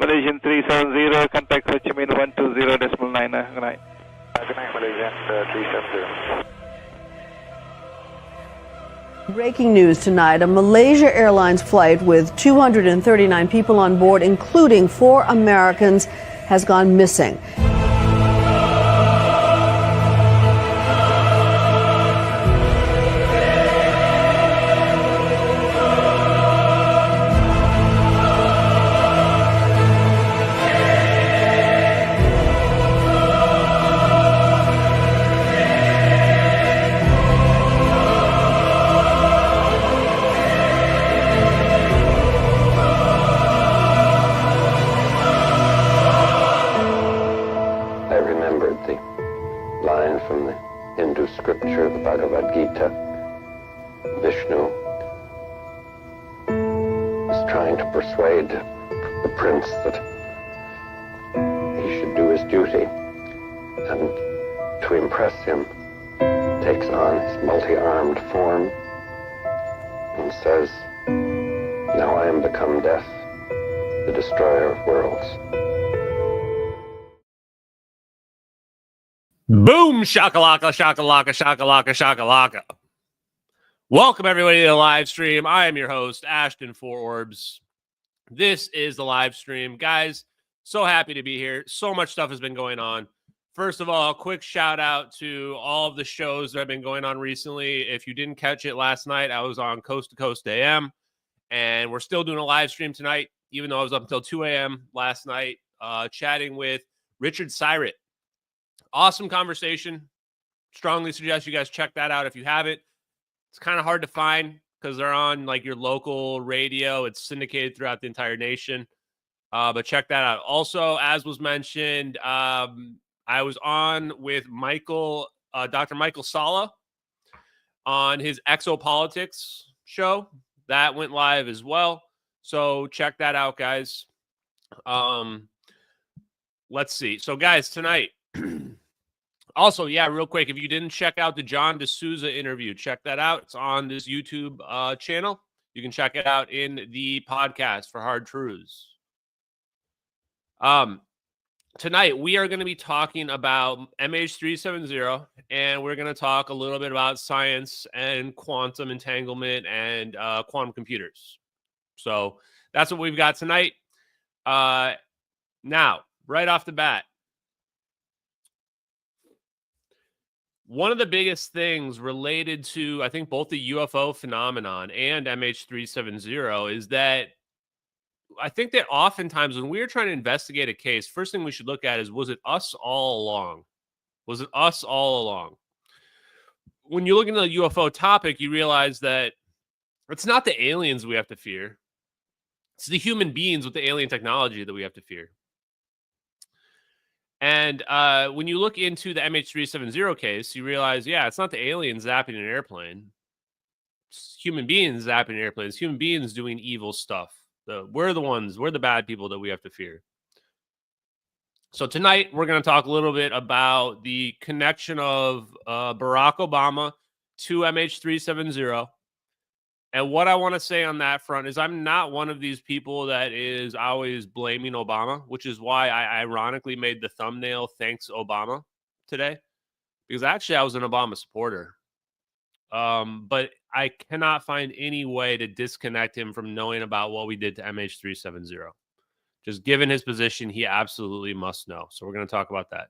Malaysian 370, contact Ho Chi Minh 120.9. Good night. Good night, Malaysian 370. Breaking news tonight, a Malaysia Airlines flight with 239 people on board, including 4 Americans, has gone missing. Scripture, the Bhagavad Gita, Vishnu is trying to persuade the prince that he should do his duty, and to impress him takes on his multi-armed form and says, "Now I am become death, the destroyer of worlds." Boom! Shakalaka, shakalaka, shakalaka, shakalaka. Welcome, everybody, to the live stream. I am your host, Ashton for Orbs. This is the live stream. Guys, so happy to be here. So much stuff has been going on. First of all, a quick shout out to all of the shows that have been going on recently. If you didn't catch it last night, I was on Coast to Coast AM, and we're still doing a live stream tonight, even though I was up until 2 a.m. last night, chatting with Richard Syrett. Awesome conversation. Strongly suggest you guys check that out if you haven't. It's kind of hard to find because they're on like your local radio. It's syndicated throughout the entire nation. But check that out. Also, as was mentioned, I was on with Dr. Michael Sala on his Exopolitics show. That went live as well. So check that out, guys. Let's see. So, guys, tonight. Also, yeah, real quick, if you didn't check out the John D'Souza interview, check that out. It's on this YouTube channel. You can check it out in the podcast for Hard Truths. Tonight, we are going to be talking about MH370, and we're going to talk a little bit about science and quantum entanglement and quantum computers. So that's what we've got tonight. Now, right off the bat, one of the biggest things related to, I think, both the UFO phenomenon and MH370 is that I think that oftentimes when we're trying to investigate a case, first thing we should look at is, was it us all along? Was it us all along? When you look into the UFO topic, you realize that it's not the aliens we have to fear. It's the human beings with the alien technology that we have to fear. And when you look into the MH370 case, you realize, yeah, it's not the aliens zapping an airplane. It's human beings zapping airplanes. Human beings doing evil stuff. We're the bad people that we have to fear. So tonight, we're going to talk a little bit about the connection of Barack Obama to MH370. And what I want to say on that front is I'm not one of these people that is always blaming Obama, which is why I ironically made the thumbnail "Thanks Obama" today, because actually I was an Obama supporter. But I cannot find any way to disconnect him from knowing about what we did to MH370. Just given his position, he absolutely must know. So we're going to talk about that.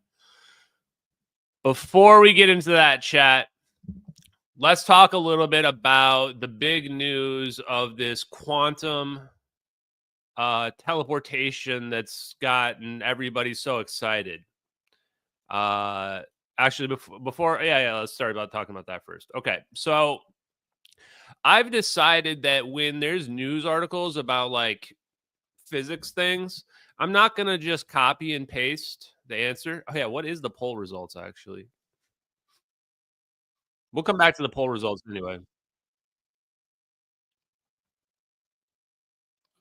Before we get into that, chat, let's talk a little bit about the big news of this quantum teleportation that's gotten everybody so excited. Actually, before, let's start about talking about that first. Okay, so I've decided that when there's news articles about like physics things, I'm not going to just copy and paste the answer. Oh, yeah, what is the poll results, actually? We'll come back to the poll results anyway.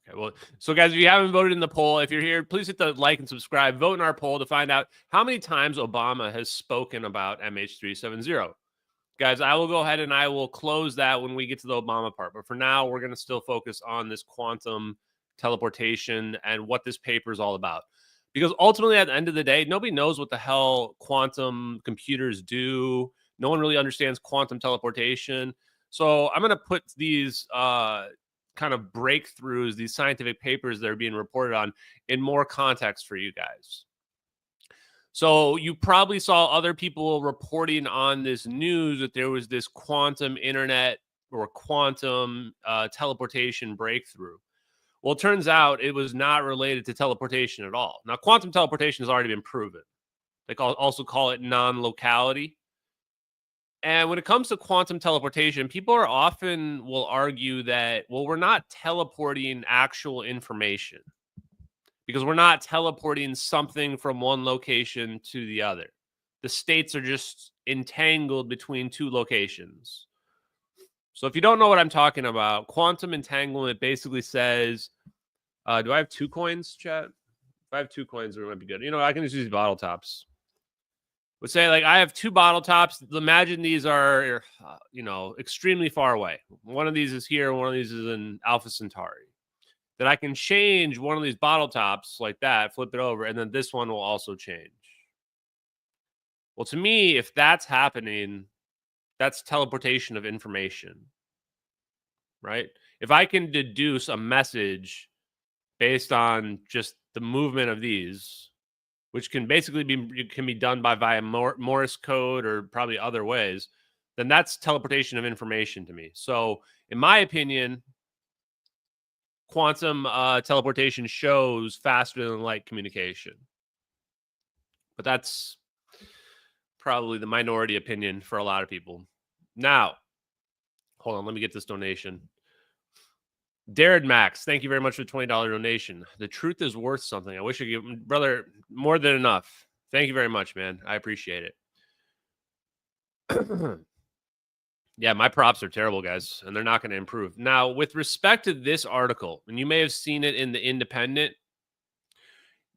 Okay, well, so guys, if you haven't voted in the poll, if you're here, please hit the like and subscribe. Vote in our poll to find out how many times Obama has spoken about MH370. Guys, I will go ahead and I will close that when we get to the Obama part. But for now, we're going to still focus on this quantum teleportation and what this paper is all about. Because ultimately, at the end of the day, nobody knows what the hell quantum computers do. No one really understands quantum teleportation. So I'm going to put these kind of breakthroughs, these scientific papers that are being reported on, in more context for you guys. So you probably saw other people reporting on this news that there was this quantum internet or quantum teleportation breakthrough. Well, it turns out it was not related to teleportation at all. Now, quantum teleportation has already been proven. They also call it non-locality. And when it comes to quantum teleportation, people will argue that, well, we're not teleporting actual information because we're not teleporting something from one location to the other. The states are just entangled between two locations. So if you don't know what I'm talking about, quantum entanglement basically says, do I have 2 coins, chat? If I have 2 coins, it might be good. You know, I can just use bottle tops. Would say, like, I have 2 bottle tops. Imagine these are, extremely far away. One of these is here, one of these is in Alpha Centauri. That I can change one of these bottle tops like that, flip it over, and then this one will also change. Well, to me, if that's happening, that's teleportation of information, right? If I can deduce a message based on just the movement of these, which can basically be done via Morse code or probably other ways, then that's teleportation of information to me. So, in my opinion, quantum teleportation shows faster than light communication. But that's probably the minority opinion for a lot of people. Now, hold on, let me get this donation. Darren Max, thank you very much for the $20 donation. The truth is worth something. I wish I could give, brother, more than enough. Thank you very much, man. I appreciate it. Yeah, my props are terrible, guys, and they're not going to improve. Now, with respect to this article, and you may have seen it in the Independent,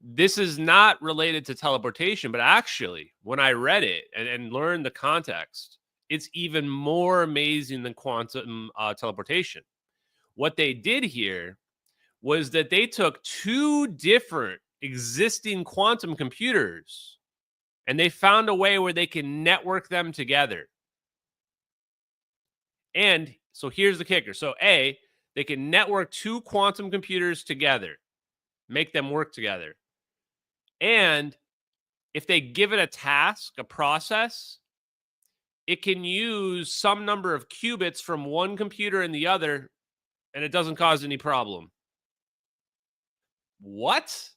this is not related to teleportation, but actually, when I read it and learned the context, it's even more amazing than quantum teleportation. What they did here was that they took 2 different existing quantum computers and they found a way where they can network them together. And so here's the kicker. So A, they can network 2 quantum computers together, make them work together. And if they give it a task, a process, it can use some number of qubits from one computer and the other, and it doesn't cause any problem. What?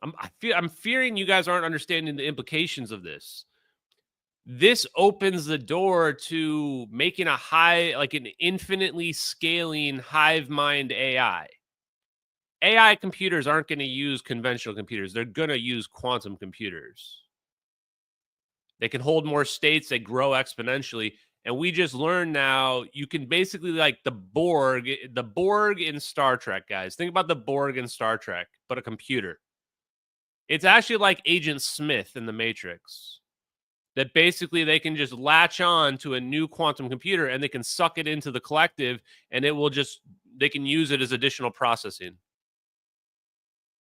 I'm fearing you guys aren't understanding the implications of this. This opens the door to making an infinitely scaling hive mind AI. AI computers aren't going to use conventional computers. They're going to use quantum computers. They can hold more states. They grow exponentially. And we just learned now you can basically, like the Borg in Star Trek, guys. Think about the Borg in Star Trek, but a computer. It's actually like Agent Smith in the Matrix. That basically they can just latch on to a new quantum computer and they can suck it into the collective and they can use it as additional processing.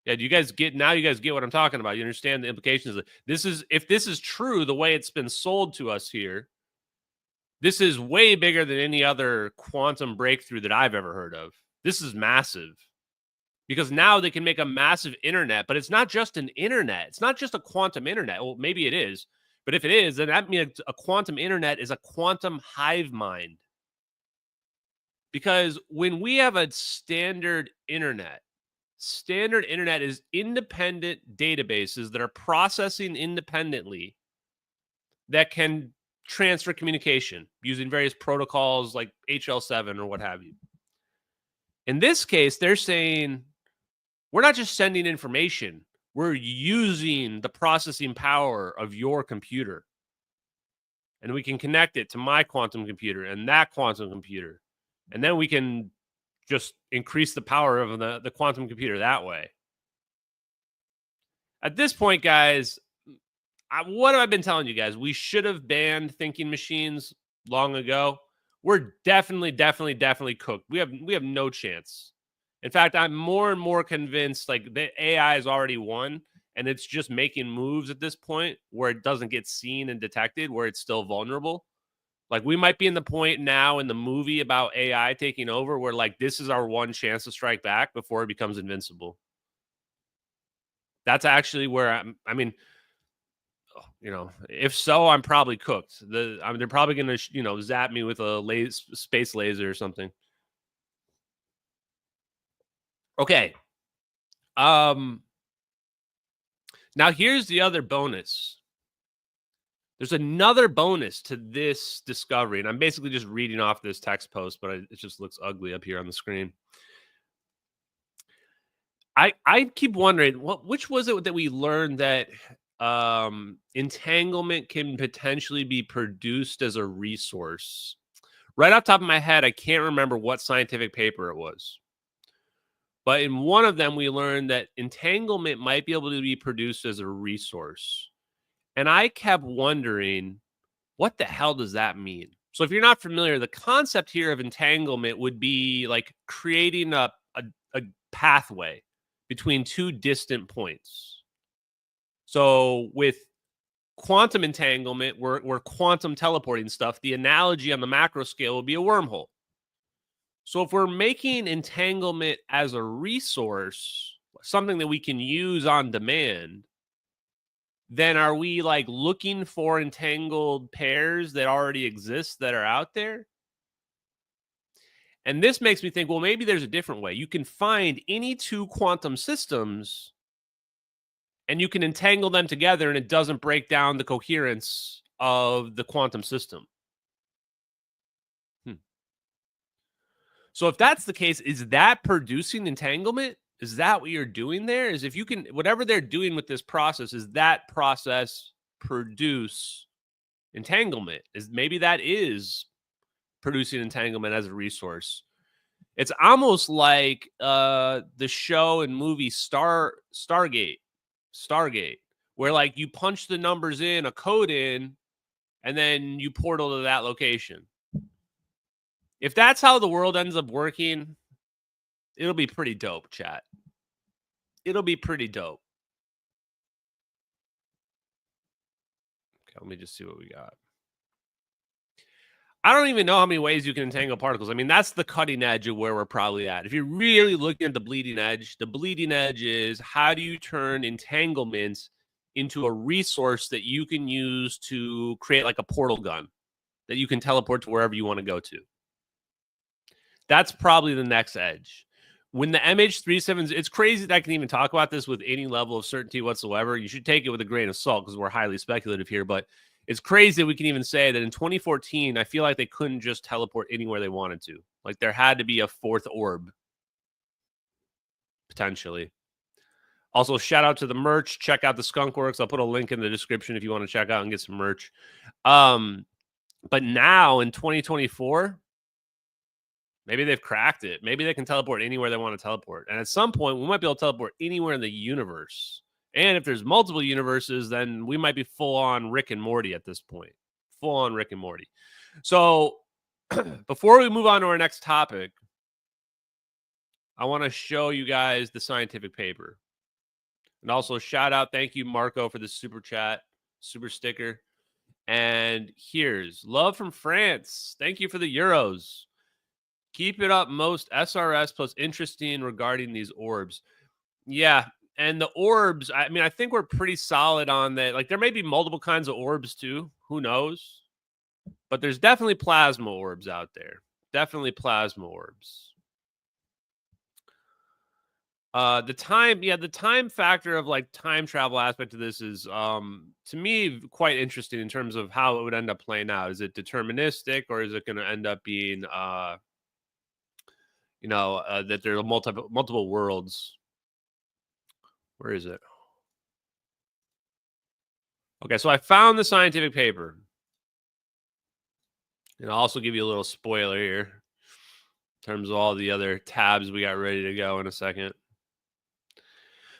Yeah, you guys get what I'm talking about. You understand the implications of this. If this is true, the way it's been sold to us here, this is way bigger than any other quantum breakthrough that I've ever heard of. This is massive. Because now they can make a massive internet, but it's not just an internet. It's not just a quantum internet. Well, maybe it is. But if it is, then that means a quantum internet is a quantum hive mind. Because when we have a standard internet is independent databases that are processing independently that can transfer communication using various protocols like HL7 or what have you. In this case, they're saying, we're not just sending information. We're using the processing power of your computer. And we can connect it to my quantum computer and that quantum computer. And then we can just increase the power of the quantum computer that way. At this point, guys, what have I been telling you guys? We should have banned thinking machines long ago. We're definitely cooked. We have no chance. In fact, I'm more and more convinced like the AI has already won, and it's just making moves at this point where it doesn't get seen and detected, where it's still vulnerable. Like we might be in the point now in the movie about AI taking over where like this is our one chance to strike back before it becomes invincible. That's actually where I mean, you know, if so, I'm probably cooked. They're probably going to, you know, zap me with a space laser or something. Okay. Now here's the other bonus. There's another bonus to this discovery, and I'm basically just reading off this text post, but it just looks ugly up here on the screen. I keep wondering which was it that we learned that entanglement can potentially be produced as a resource. Right off the top of my head, I can't remember what scientific paper it was. But in one of them, we learned that entanglement might be able to be produced as a resource. And I kept wondering, what the hell does that mean? So if you're not familiar, the concept here of entanglement would be like creating a pathway between two distant points. So with quantum entanglement, we're quantum teleporting stuff. The analogy on the macro scale would be a wormhole. So if we're making entanglement as a resource, something that we can use on demand, then are we like looking for entangled pairs that already exist that are out there? And this makes me think, well, maybe there's a different way. You can find any two quantum systems and you can entangle them together and it doesn't break down the coherence of the quantum system. So if that's the case, is that producing entanglement? Is that what you're doing there? Is if you can, whatever they're doing with this process, is that process produce entanglement? Maybe that is producing entanglement as a resource. It's almost like the show and movie Stargate, where like you punch the numbers in, a code in, and then you portal to that location. If that's how the world ends up working, it'll be pretty dope, chat. It'll be pretty dope. Okay, let me just see what we got. I don't even know how many ways you can entangle particles. I mean, that's the cutting edge of where we're probably at. If you're really looking at the bleeding edge is how do you turn entanglements into a resource that you can use to create like a portal gun that you can teleport to wherever you want to go to. That's probably the next edge. When the MH370, it's crazy that I can even talk about this with any level of certainty whatsoever. You should take it with a grain of salt because we're highly speculative here, but it's crazy that we can even say that in 2014, I feel like they couldn't just teleport anywhere they wanted to. Like there had to be a fourth orb, potentially. Also, shout out to the merch. Check out the Skunk Works. I'll put a link in the description if you want to check out and get some merch. But now in 2024, maybe they've cracked it. Maybe they can teleport anywhere they want to teleport. And at some point, we might be able to teleport anywhere in the universe. And if there's multiple universes, then we might be full on Rick and Morty at this point. Full on Rick and Morty. So before we move on to our next topic, I want to show you guys the scientific paper. And also shout out, thank you, Marco, for the super chat, super sticker. And here's love from France. Thank you for the euros. Keep it up, most SRS plus interesting regarding these orbs. Yeah, and the orbs, I mean, I think we're pretty solid on that. Like, there may be multiple kinds of orbs, too. Who knows? But there's definitely plasma orbs out there. Definitely plasma orbs. The time factor of, like, time travel aspect of this is, to me, quite interesting in terms of how it would end up playing out. Is it deterministic, or is it going to end up being... that there are multiple worlds. Where is it? Okay, so I found the scientific paper. And I'll also give you a little spoiler here in terms of all the other tabs we got ready to go in a second.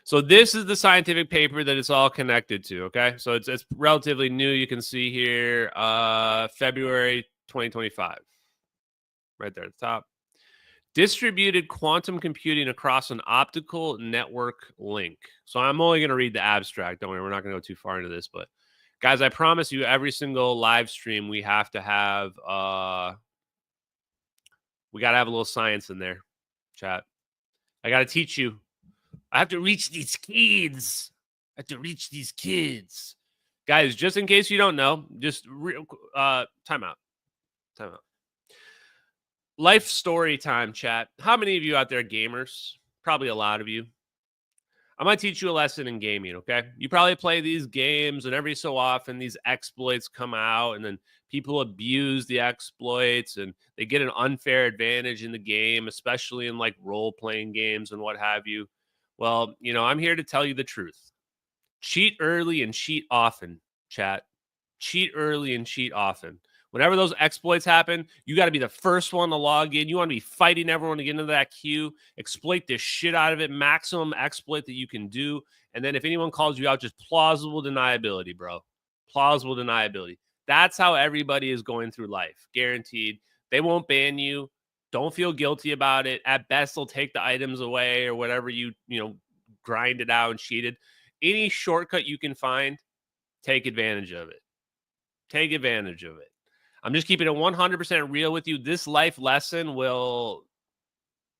So this is the scientific paper that it's all connected to, okay? So it's relatively new. You can see here, February 2025. Right there at the top. Distributed quantum computing across an optical network link. So I'm only going to read the abstract. Don't worry, we're not going to go too far into this. But guys, I promise you, every single live stream, we have to have, we got to have a little science in there, chat. I got to teach you. I have to reach these kids. I have to reach these kids. Guys, just in case you don't know, just time out. Time out. Life story time, chat. How many of you out there are gamers? Probably a lot of you. I'm going to teach you a lesson in gaming, okay? You probably play these games, and every so often these exploits come out, and then people abuse the exploits, and they get an unfair advantage in the game, especially in like role-playing games and what have you. Well, you know, I'm here to tell you the truth. Cheat early and cheat often, chat. Cheat early and cheat often. Whenever those exploits happen, you got to be the first one to log in. You want to be fighting everyone to get into that queue, exploit the shit out of it, maximum exploit that you can do. And then if anyone calls you out, just plausible deniability, bro. Plausible deniability. That's how everybody is going through life. Guaranteed. They won't ban you. Don't feel guilty about it. At best, they'll take the items away or whatever you grind it out and cheated. Any shortcut you can find, take advantage of it. Take advantage of it. I'm just keeping it 100% real with you. This life lesson will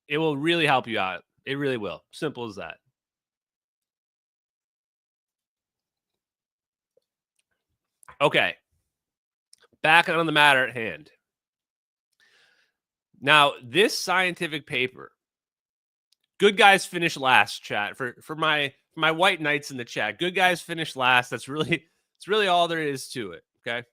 really help you out. It really will. Simple as that. Okay. Back on the matter at hand. Now, this scientific paper, good guys finish last, chat. For my white knights in the chat, good guys finish last. It's really all there is to it, okay?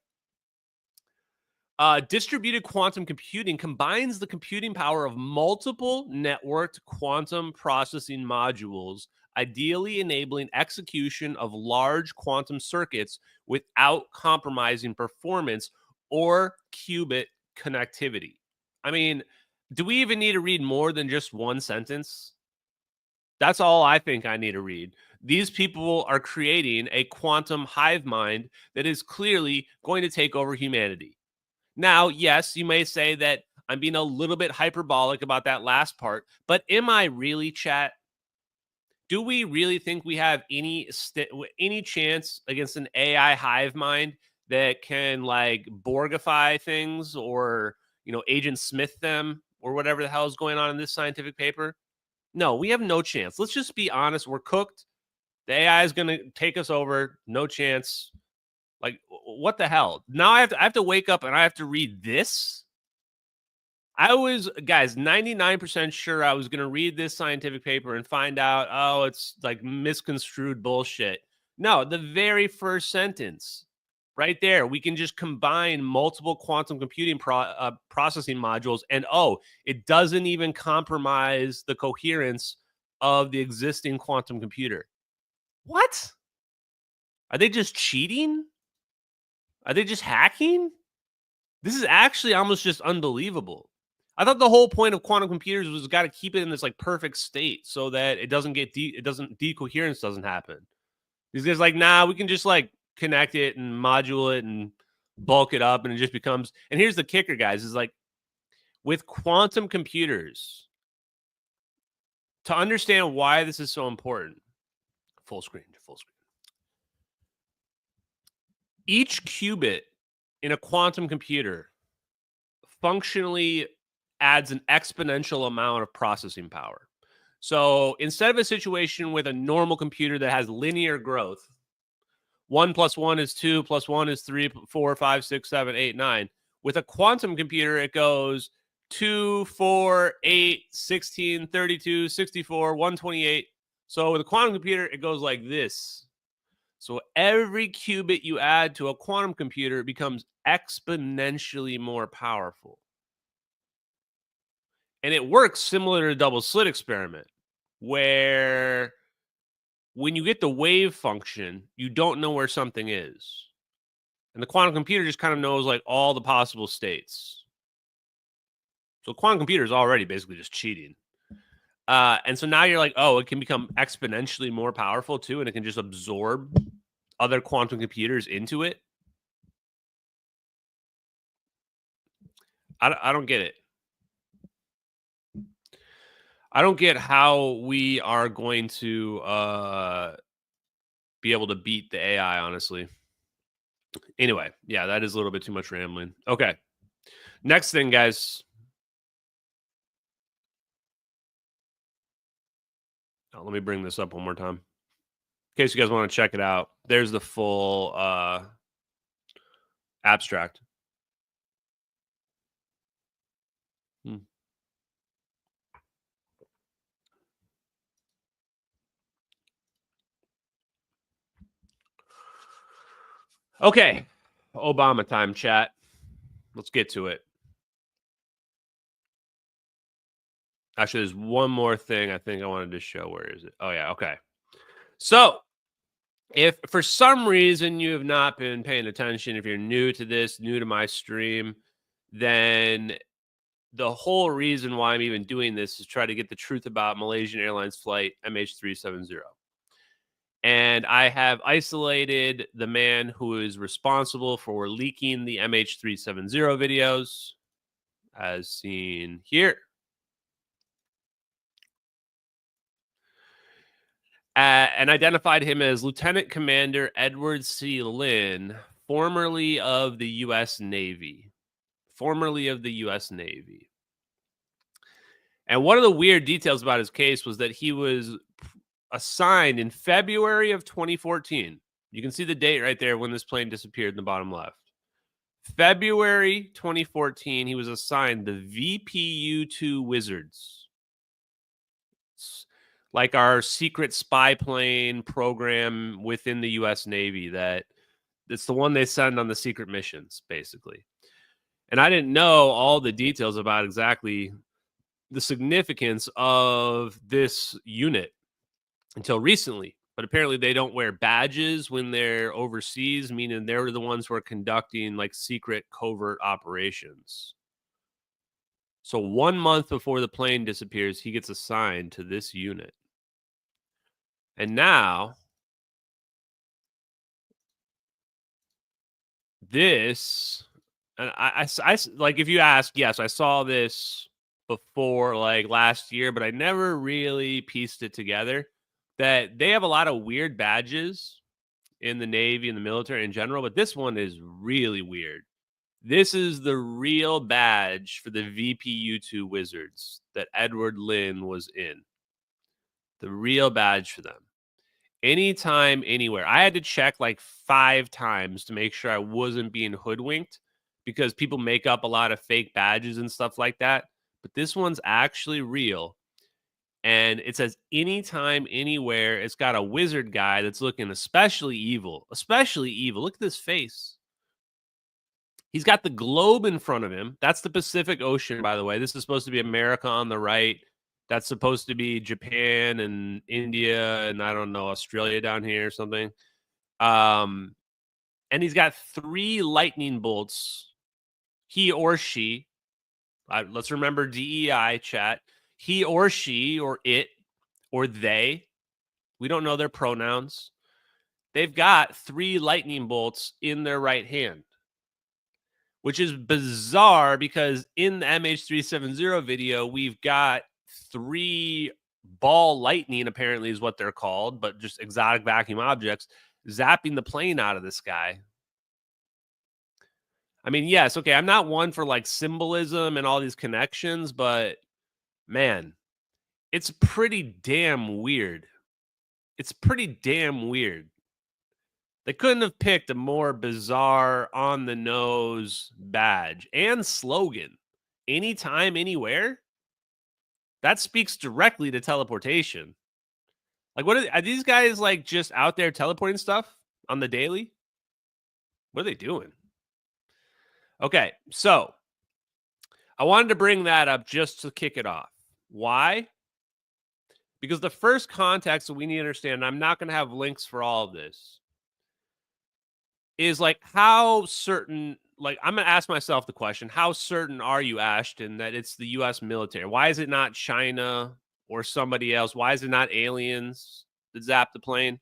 Distributed quantum computing combines the computing power of multiple networked quantum processing modules, ideally enabling execution of large quantum circuits without compromising performance or qubit connectivity. I mean, do we even need to read more than just one sentence? That's all I think I need to read. These people are creating a quantum hive mind that is clearly going to take over humanity. Now, yes, you may say that I'm being a little bit hyperbolic about that last part, but am I really, chat? Do we really think we have any chance against an AI hive mind that can like Borgify things or, Agent Smith them or whatever the hell is going on in this scientific paper? No, we have no chance. Let's just be honest. We're cooked. The AI is going to take us over. No chance. Like, what the hell? Now I have to wake up and I have to read this? I was, guys, 99% sure I was going to read this scientific paper and find out, oh, it's like misconstrued bullshit. No, the very first sentence right there, we can just combine multiple quantum computing processing modules, and it doesn't even compromise the coherence of the existing quantum computer. What? Are they just cheating? Are they just hacking? This is actually almost just unbelievable. I thought the whole point of quantum computers was got to keep it in this like perfect state so that it doesn't get decoherence doesn't happen. These guys like, nah, we can just like connect it and module it and bulk it up and it just becomes. And here's the kicker, guys, is like with quantum computers, to understand why this is so important. Full screen. Each qubit in a quantum computer functionally adds an exponential amount of processing power. So instead of a situation with a normal computer that has linear growth, 1 + 1 is 2, + 1 is 3, 4, 5, 6, 7, 8, 9. With a quantum computer, it goes 2, 4, 8, 16, 32, 64, 128. So with a quantum computer, it goes like this. So every qubit you add to a quantum computer becomes exponentially more powerful. And it works similar to a double slit experiment, where when you get the wave function, you don't know where something is. And the quantum computer just kind of knows like all the possible states. So quantum computer is already basically just cheating. And so now you're like, it can become exponentially more powerful too, and it can just absorb other quantum computers into it. I don't get it. I don't get how we are going to be able to beat the AI, honestly. Anyway, yeah, that is a little bit too much rambling. Okay. Next thing, guys. Oh, let me bring this up one more time. In case you guys want to check it out. There's the full abstract. Okay. Obama time, chat. Let's get to it. Actually, there's one more thing I think I wanted to show. Where is it? Oh, yeah. Okay. So, if for some reason you have not been paying attention, if you're new to this, new to my stream, then the whole reason why I'm even doing this is try to get the truth about Malaysian Airlines flight MH370. And I have isolated the man who is responsible for leaking the MH370 videos, as seen here. And identified him as Lieutenant Commander Edward C. Lynn, formerly of the U.S. Navy. Formerly of the U.S. Navy. And one of the weird details about his case was that he was assigned in February of 2014. You can see the date right there when this plane disappeared in the bottom left. February 2014, he was assigned the VPU-2 Wizards. Like our secret spy plane program within the U.S. Navy. It's the one they send on the secret missions, basically. And I didn't know all the details about exactly the significance of this unit until recently. But apparently they don't wear badges when they're overseas, meaning they're the ones who are conducting like secret covert operations. So 1 month before the plane disappears, he gets assigned to this unit. And now this, and I like, if you ask, yes, I saw this before like last year, but I never really pieced it together that they have a lot of weird badges in the Navy and the military in general, but this one is really weird. This is the real badge for the VPU-2 Wizards that Edward Lynn was in. The real badge for them. Anytime, anywhere. I had to check like 5 times to make sure I wasn't being hoodwinked because people make up a lot of fake badges and stuff like that. But this one's actually real. And it says anytime, anywhere. It's got a wizard guy that's looking especially evil. Especially evil. Look at this face. He's got the globe in front of him. That's the Pacific Ocean, by the way. This is supposed to be America on the right. That's supposed to be Japan and India and I don't know, Australia down here or something. And he's got 3 lightning bolts. He or she. Let's remember DEI, chat. He or she or it or they. We don't know their pronouns. They've got 3 lightning bolts in their right hand, which is bizarre because in the MH370 video, we've got 3 ball lightning, apparently is what they're called, but just exotic vacuum objects, zapping the plane out of the sky. I mean, yes, okay, I'm not one for like symbolism and all these connections, but man, it's pretty damn weird. It's pretty damn weird. They couldn't have picked a more bizarre, on-the-nose badge and slogan. Anytime, anywhere? That speaks directly to teleportation. Like, are these guys like just out there teleporting stuff on the daily? What are they doing? Okay, so I wanted to bring that up just to kick it off. Why? Because the first context that we need to understand, and I'm not going to have links for all of this, is like how certain, like I'm going to ask myself the question, how certain are you, Ashton, that it's the U.S. military? Why is it not China or somebody else? Why is it not aliens that zap the plane?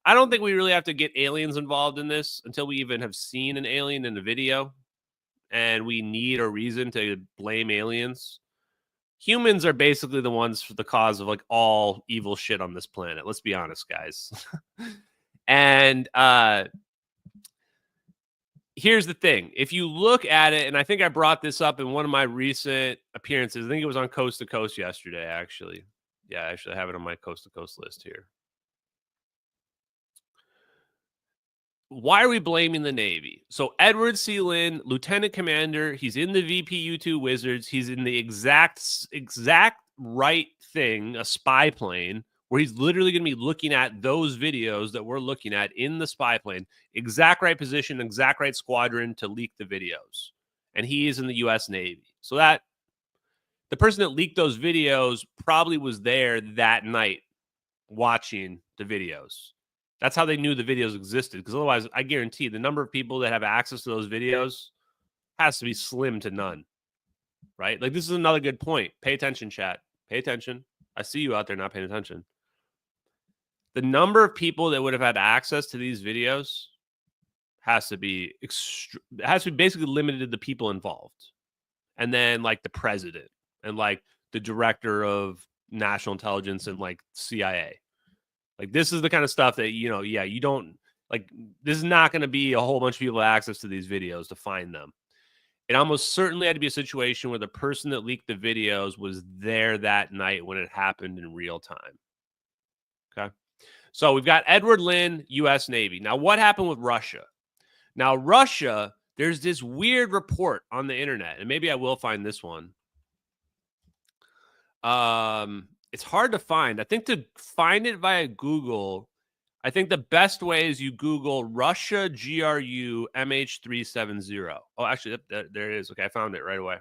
I don't think we really have to get aliens involved in this until we even have seen an alien in the video and we need a reason to blame aliens. humans are basically the ones for the cause of like all evil shit on this planet. Let's be honest, guys. And here's the thing. If you look at it, and I think I brought this up in one of my recent appearances. I think it was on Coast to Coast yesterday, actually. Yeah, actually I have it on my Coast to Coast list here. Why are we blaming the Navy? So Edward C. Lynn, Lieutenant Commander, he's in the VPU-2 Wizards. He's in the exact right thing, a spy plane, where he's literally going to be looking at those videos that we're looking at in the spy plane. Exact right position, exact right squadron to leak the videos. And he is in the U.S. Navy. So that the person that leaked those videos probably was there that night watching the videos. That's how they knew the videos existed, because otherwise, I guarantee the number of people that have access to those videos has to be slim to none, right? Like, this is another good point. Pay attention, chat. Pay attention. I see you out there not paying attention. The number of people that would have had access to these videos has to be basically limited to the people involved, and then like the president and like the director of national intelligence and like CIA. Like, this is the kind of stuff that, you know, yeah, you don't like, this is not going to be a whole bunch of people access to these videos to find them. It almost certainly had to be a situation where the person that leaked the videos was there that night when it happened in real time. Okay. So we've got Edward Lynn, U.S. Navy. Now, what happened with Russia? Now, Russia, there's this weird report on the internet, and maybe I will find this one. It's hard to find. I think to find it via Google, I think the best way is you Google Russia GRU MH370. Oh, actually, there it is. Okay, I found it right away.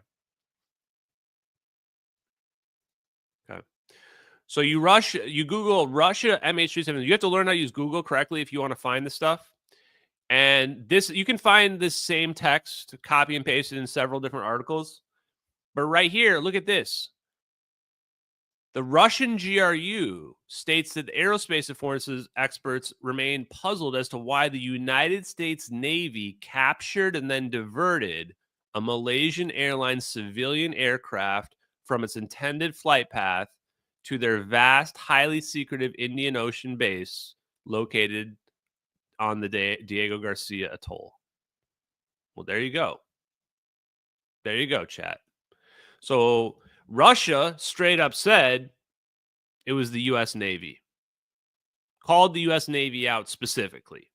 Okay. So you Google Russia MH370. You have to learn how to use Google correctly if you want to find this stuff. And this, you can find this same text, copy and paste it in several different articles. But right here, look at this. The Russian GRU states that aerospace forces experts remain puzzled as to why the United States Navy captured and then diverted a Malaysian Airlines civilian aircraft from its intended flight path to their vast, highly secretive Indian Ocean base located on the Diego Garcia Atoll. Well, there you go. There you go, chat. So Russia straight up said it was the U.S. Navy. Called the U.S. Navy out specifically.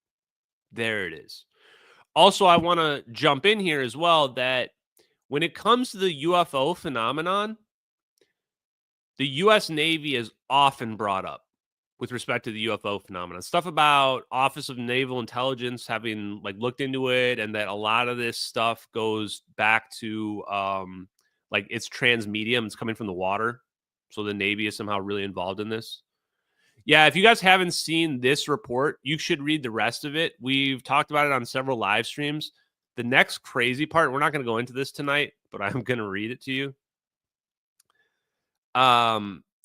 There it is. Also, I want to jump in here as well that when it comes to the UFO phenomenon, the U.S. Navy is often brought up with respect to the UFO phenomenon. Stuff about Office of Naval Intelligence having like looked into it, and that a lot of this stuff goes back to like it's transmedium. It's coming from the water. So the Navy is somehow really involved in this. Yeah, if you guys haven't seen this report, you should read the rest of it. We've talked about it on several live streams. The next crazy part, we're not going to go into this tonight, but I'm going to read it to you.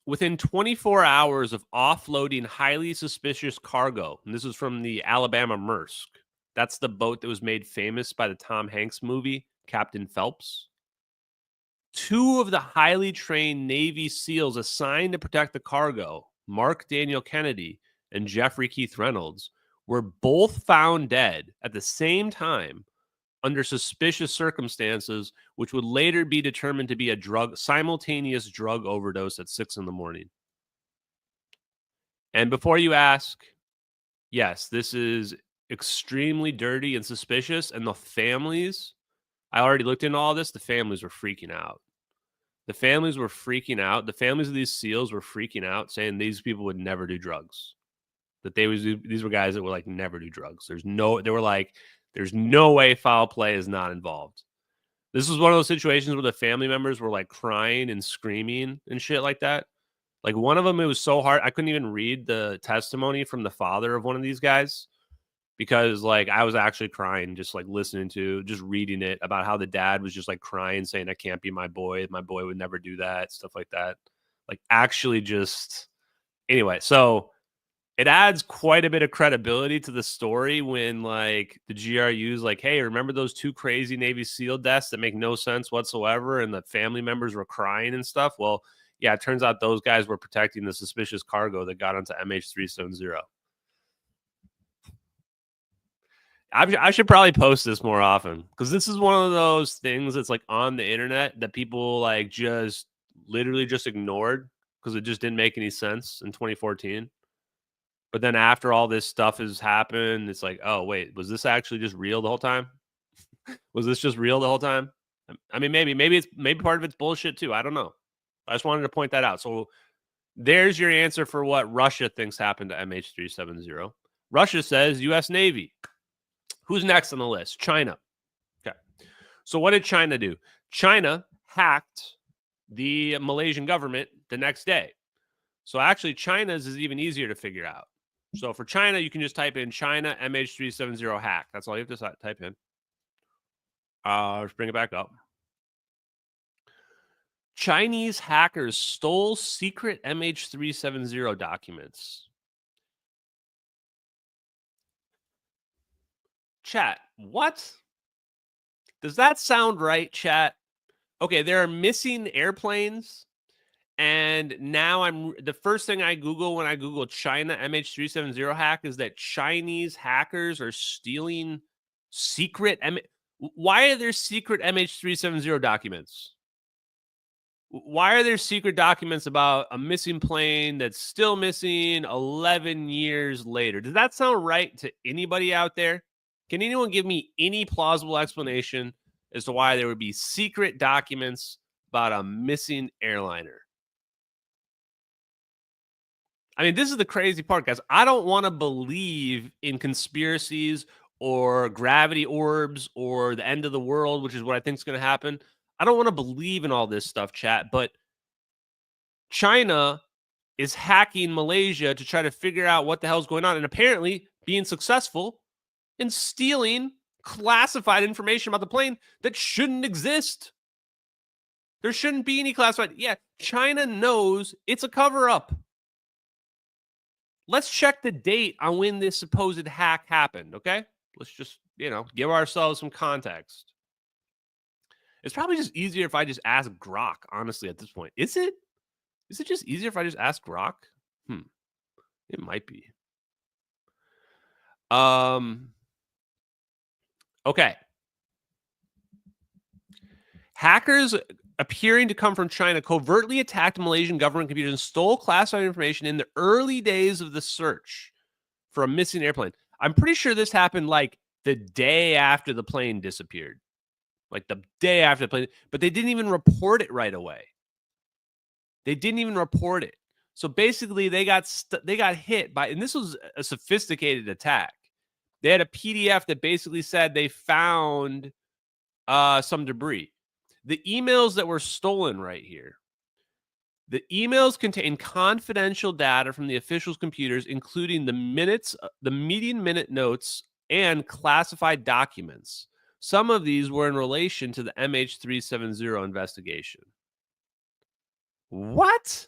Within 24 hours of offloading highly suspicious cargo, and this is from the Alabama Maersk. That's the boat that was made famous by the Tom Hanks movie, Captain Phelps. 2 of the highly trained Navy SEALs assigned to protect the cargo, Mark Daniel Kennedy and Jeffrey Keith Reynolds, were both found dead at the same time under suspicious circumstances, which would later be determined to be a simultaneous drug overdose at 6 a.m. And before you ask, yes, this is extremely dirty and suspicious, and the families, I already looked into all this. The families were freaking out. The families were freaking out. The families of these SEALs were freaking out, saying these people would never do drugs. That these were guys that were like never do drugs. There's no way foul play is not involved. This was one of those situations where the family members were like crying and screaming and shit like that. Like one of them, it was so hard. I couldn't even read the testimony from the father of one of these guys, because like I was actually crying, just like just reading it about how the dad was just like crying, saying, I can't be my boy. My boy would never do that. Stuff like that. Like actually just, anyway. So it adds quite a bit of credibility to the story when like the GRU's like, hey, remember those 2 crazy Navy SEAL deaths that make no sense whatsoever and the family members were crying and stuff? Well, yeah, it turns out those guys were protecting the suspicious cargo that got onto MH370. I should probably post this more often because this is one of those things that's like on the internet that people like just literally just ignored because it just didn't make any sense in 2014. But then after all this stuff has happened, it's like, oh, wait, was this actually just real the whole time? Was this just real the whole time? I mean, maybe part of it's bullshit too. I don't know. I just wanted to point that out. So there's your answer for what Russia thinks happened to MH370. Russia says U.S. Navy. Who's next on the list? China. Okay. So what did China do? China hacked the Malaysian government the next day. So actually, China's is even easier to figure out. So for China, you can just type in China MH370 hack. That's all you have to type in. Let's bring it back up. Chinese hackers stole secret MH370 documents. Chat, what? Does that sound right, chat? Okay, there are missing airplanes. And now the first thing I Google when I Google China MH370 hack is that Chinese hackers are stealing secret why are there secret MH370 documents? Why are there secret documents about a missing plane that's still missing 11 years later? Does that sound right to anybody out there? Can anyone give me any plausible explanation as to why there would be secret documents about a missing airliner? I mean, this is the crazy part, guys. I don't want to believe in conspiracies or gravity orbs or the end of the world, which is what I think is going to happen. I don't want to believe in all this stuff, chat, but China is hacking Malaysia to try to figure out what the hell's going on and apparently being successful in stealing classified information about the plane that shouldn't exist. There shouldn't be any classified. Yeah, China knows it's a cover-up. Let's check the date on when this supposed hack happened, okay? Let's just, give ourselves some context. It's probably just easier if I just ask Grok, honestly, at this point. Is it? Is it just easier if I just ask Grok? It might be. Okay. Hackers appearing to come from China covertly attacked Malaysian government computers and stole classified information in the early days of the search for a missing airplane. I'm pretty sure this happened like the day after the plane disappeared. Like the day after the plane, but they didn't even report it right away. They didn't even report it. So basically they got hit by, and this was a sophisticated attack. They had a PDF that basically said they found some debris. The emails that were stolen right here, the emails contain confidential data from the officials' computers, including the minutes, the meeting minute notes, and classified documents. Some of these were in relation to the MH370 investigation. What?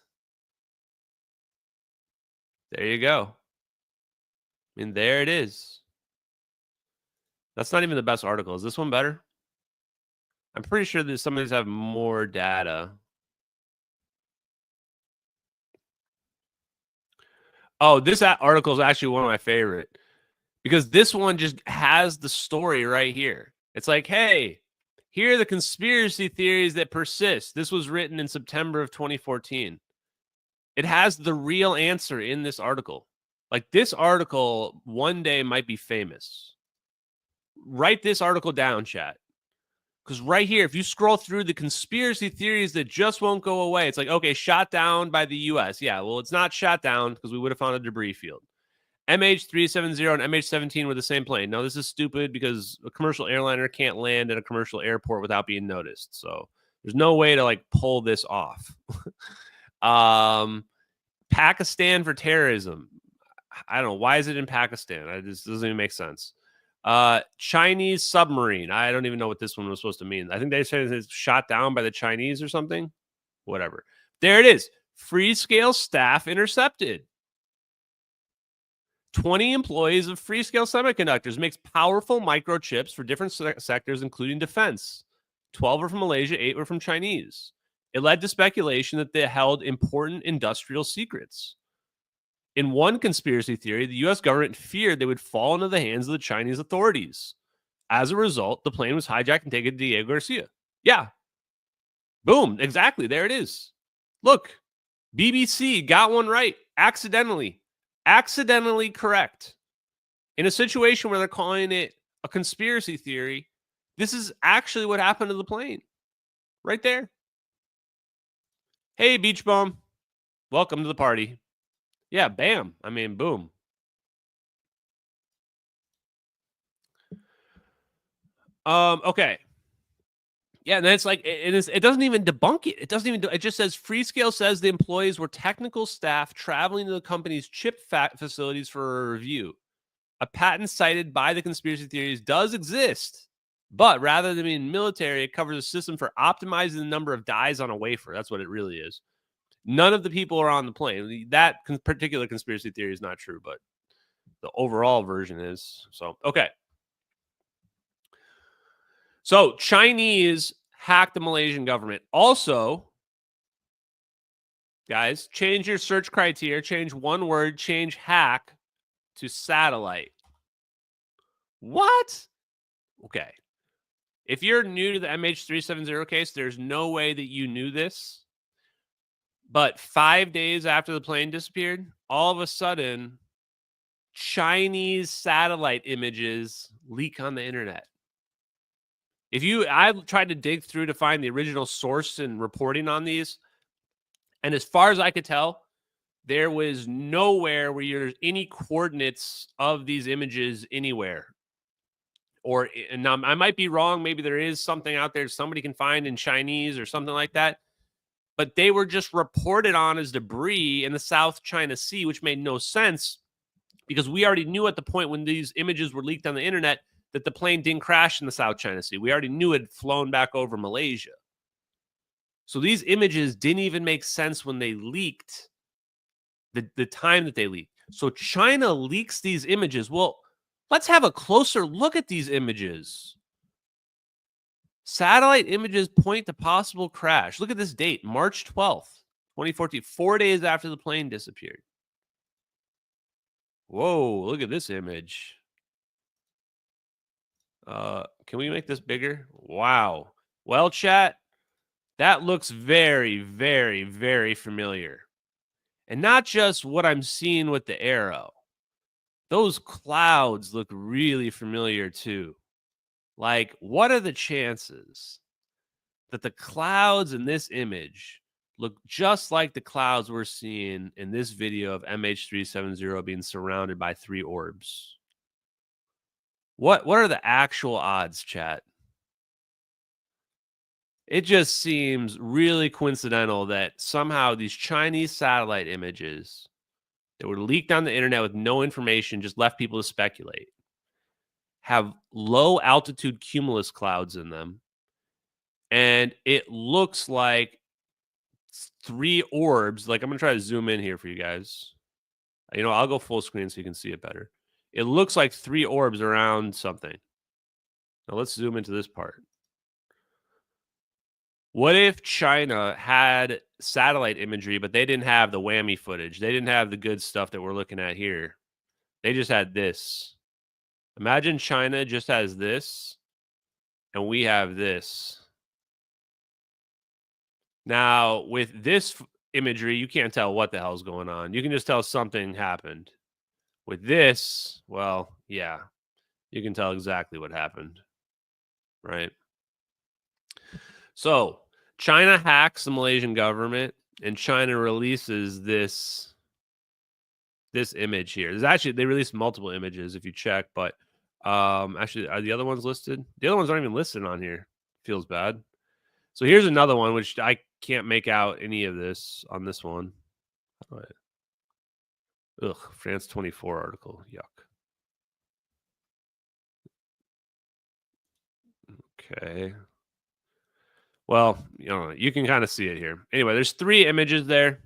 There you go. I mean, there it is. That's not even the best article. Is this one better? I'm pretty sure that some of these have more data. Oh, this article is actually one of my favorite because this one just has the story right here. It's like, hey, here are the conspiracy theories that persist. This was written in September of 2014. It has the real answer in this article. Like this article one day might be famous. Write this article down, chat. Because right here, if you scroll through the conspiracy theories that just won't go away, it's like, okay, shot down by the U.S. Yeah, well, it's not shot down because we would have found a debris field. MH370 and MH17 were the same plane. No, this is stupid because a commercial airliner can't land at a commercial airport without being noticed. So there's no way to like pull this off. Pakistan for terrorism. I don't know. Why is it in Pakistan? This doesn't even make sense. Chinese submarine. I don't even know what this one was supposed to mean. I think they said it's shot down by the Chinese or something. Whatever. There it is. Freescale staff intercepted. 20 employees of Freescale Semiconductors, makes powerful microchips for different sectors, including defense. 12 are from Malaysia, 8 were from Chinese. It led to speculation that they held important industrial secrets. In one conspiracy theory, the U.S. government feared they would fall into the hands of the Chinese authorities. As a result, the plane was hijacked and taken to Diego Garcia. Yeah. Boom. Exactly. There it is. Look, BBC got one right. Accidentally correct. In a situation where they're calling it a conspiracy theory, this is actually what happened to the plane. Right there. Hey, Beach Bum. Welcome to the party. Yeah, bam. I mean, boom. Okay. Yeah, and then it's like it doesn't even debunk it. It doesn't even it just says Freescale says the employees were technical staff traveling to the company's chip facilities for a review. A patent cited by the conspiracy theories does exist, but rather than being military, it covers a system for optimizing the number of dies on a wafer. That's what it really is. None of the people are on the plane. That particular conspiracy theory is not true, but the overall version is. So, okay. So, Chinese hacked the Malaysian government. Also, guys, change your search criteria. Change one word. Change hack to satellite. What? Okay. If you're new to the MH370 case, there's no way that you knew this. But 5 days after the plane disappeared, all of a sudden, Chinese satellite images leak on the internet. I tried to dig through to find the original source and reporting on these. And as far as I could tell, there was nowhere where there's any coordinates of these images anywhere. And now I might be wrong. Maybe there is something out there somebody can find in Chinese or something like that. But they were just reported on as debris in the South China Sea, which made no sense because we already knew at the point when these images were leaked on the internet that the plane didn't crash in the South China Sea. We already knew it had flown back over Malaysia. So these images didn't even make sense when they leaked, the time that they leaked. So China leaks these images. Well, let's have a closer look at these images. Satellite images point to possible crash. Look at this date, March 12th, 2014, 4 days after the plane disappeared. Whoa, look at this image. Can we make this bigger? Wow. Well, chat, that looks very, very, very familiar. And not just what I'm seeing with the arrow. Those clouds look really familiar too. Like, what are the chances that the clouds in this image look just like the clouds we're seeing in this video of MH370 being surrounded by 3 orbs? What are the actual odds, chat? It just seems really coincidental that somehow these Chinese satellite images that were leaked on the internet with no information, just left people to speculate, have low altitude cumulus clouds in them. And it looks like 3 orbs. Like, I'm going to try to zoom in here for you guys. I'll go full screen so you can see it better. It looks like 3 orbs around something. Now let's zoom into this part. What if China had satellite imagery, but they didn't have the whammy footage? They didn't have the good stuff that we're looking at here. They just had this. Imagine China just has this, and we have this. Now, with this imagery, you can't tell what the hell's going on. You can just tell something happened. With this, well, yeah, you can tell exactly what happened, right? So, China hacks the Malaysian government, and China releases this image here. They released multiple images if you check, but actually, are the other ones listed? The other ones aren't even listed on here. Feels bad. So here's another one, which I can't make out any of this on this one. Ugh, France 24 article. Yuck. Okay. Well, you can kind of see it here. Anyway, there's 3 images there.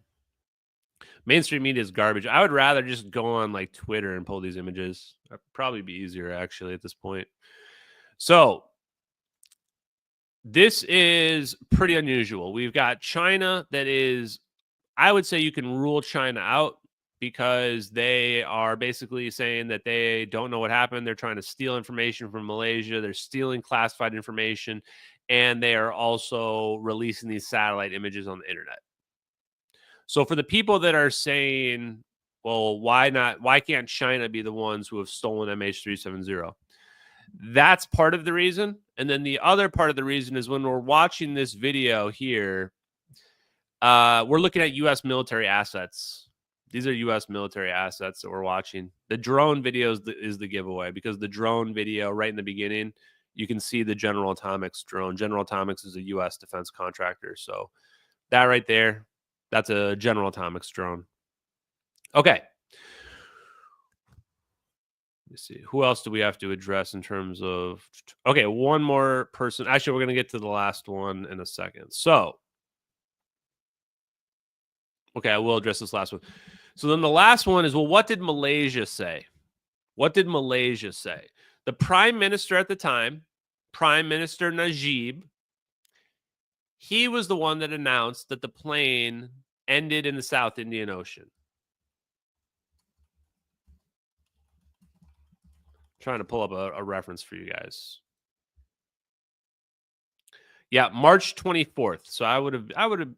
Mainstream media is garbage. I would rather just go on like Twitter and pull these images. That'd probably be easier actually at this point. So this is pretty unusual. We've got China that is, I would say you can rule China out because they are basically saying that they don't know what happened. They're trying to steal information from Malaysia. They're stealing classified information, and they are also releasing these satellite images on the internet. So for the people that are saying, well, why can't China be the ones who have stolen MH370? That's part of the reason. And then the other part of the reason is when we're watching this video here, we're looking at U.S. military assets. These are U.S. military assets that we're watching. The drone video is the giveaway, because the drone video right in the beginning, you can see the General Atomics drone. General Atomics is a U.S. defense contractor. So that right there, that's a General Atomics drone. Okay. Let's see. Who else do we have to address in terms of... Okay, one more person. Actually, we're going to get to the last one in a second. So, okay, I will address this last one. So then the last one is, well, what did Malaysia say? What did Malaysia say? The prime minister at the time, Prime Minister Najib, he was the one that announced that the plane ended in the South Indian Ocean. Trying to pull up a reference for you guys. Yeah, March 24th. So I would have,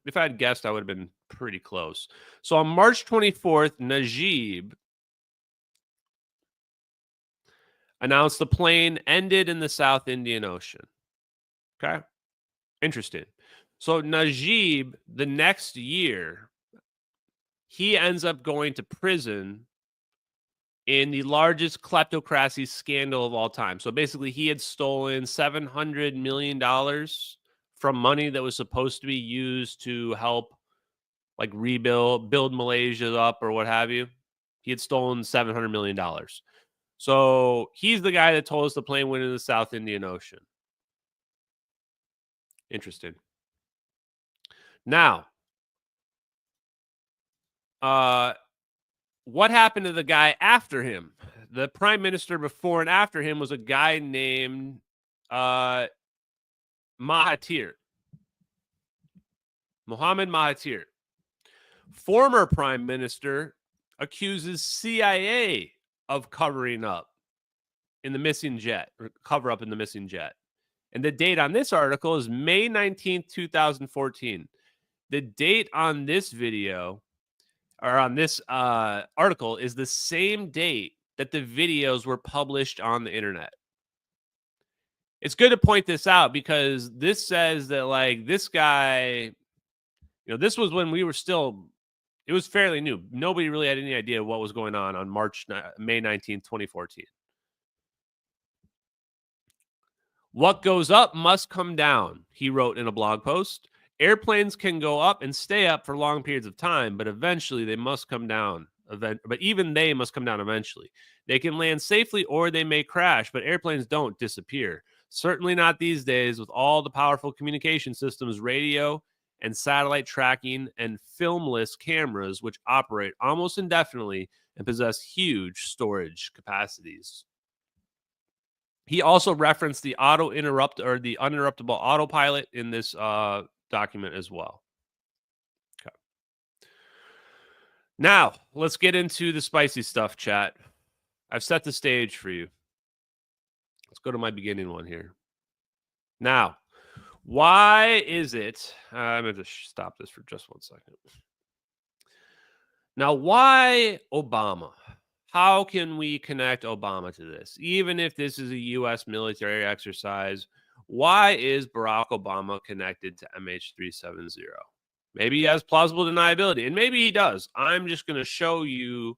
if I had guessed, I would have been pretty close. So on March 24th, Najib announced the plane ended in the South Indian Ocean. Okay. Interesting. So Najib, the next year, he ends up going to prison in the largest kleptocracy scandal of all time. So basically, he had stolen $700 million from money that was supposed to be used to help like build Malaysia up or what have you. He had stolen $700 million. So he's the guy that told us the plane went into the South Indian Ocean. Interesting. Now, what happened to the guy after him? The prime minister before and after him was a guy named Mahathir. Mohammed Mahathir. Former prime minister accuses CIA of covering up in the missing jet, or cover up in the missing jet. And the date on this article is May 19th, 2014. The date on this video, or on this article, is the same date that the videos were published on the internet. It's good to point this out because this says that, like, this guy, this was when we were still, it was fairly new. Nobody really had any idea what was going on May 19th, 2014. What goes up must come down, he wrote in a blog post. Airplanes can go up and stay up for long periods of time, but eventually they must come down. But even they must come down eventually. They can land safely or they may crash, but airplanes don't disappear. Certainly not these days with all the powerful communication systems, radio and satellite tracking and filmless cameras, which operate almost indefinitely and possess huge storage capacities. He also referenced the the uninterruptible autopilot in this document as well. Okay. Now, let's get into the spicy stuff, chat. I've set the stage for you. Let's go to my beginning one here. Now, why is it... I'm going to stop this for just 1 second. Now, why Obama? How can we connect Obama to this? Even if this is a U.S. military exercise, why is Barack Obama connected to MH370? Maybe he has plausible deniability, and maybe he does. I'm just going to show you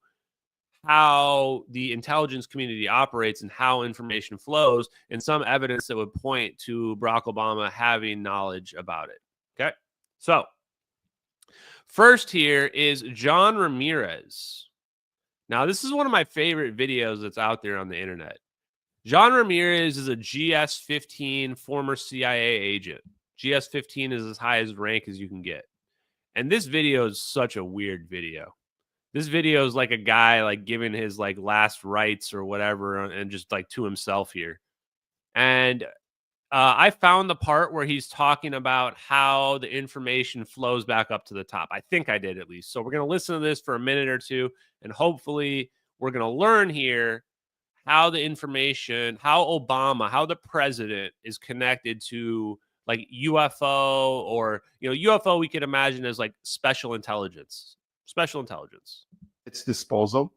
how the intelligence community operates and how information flows, and some evidence that would point to Barack Obama having knowledge about it. Okay? So, first here is John Ramirez. Now, this is one of my favorite videos that's out there on the internet. John Ramirez is a GS-15 former CIA agent. GS-15 is as high as rank as you can get. And this video is such a weird video. This video is like a guy like giving his like last rites or whatever, and just like to himself here. And I found the part where he's talking about how the information flows back up to the top. I think I did, at least. So we're going to listen to this for a minute or two, and hopefully we're going to learn here how the information, how Obama, how the president is connected to like UFO, or, UFO we could imagine as like special intelligence. Its disposal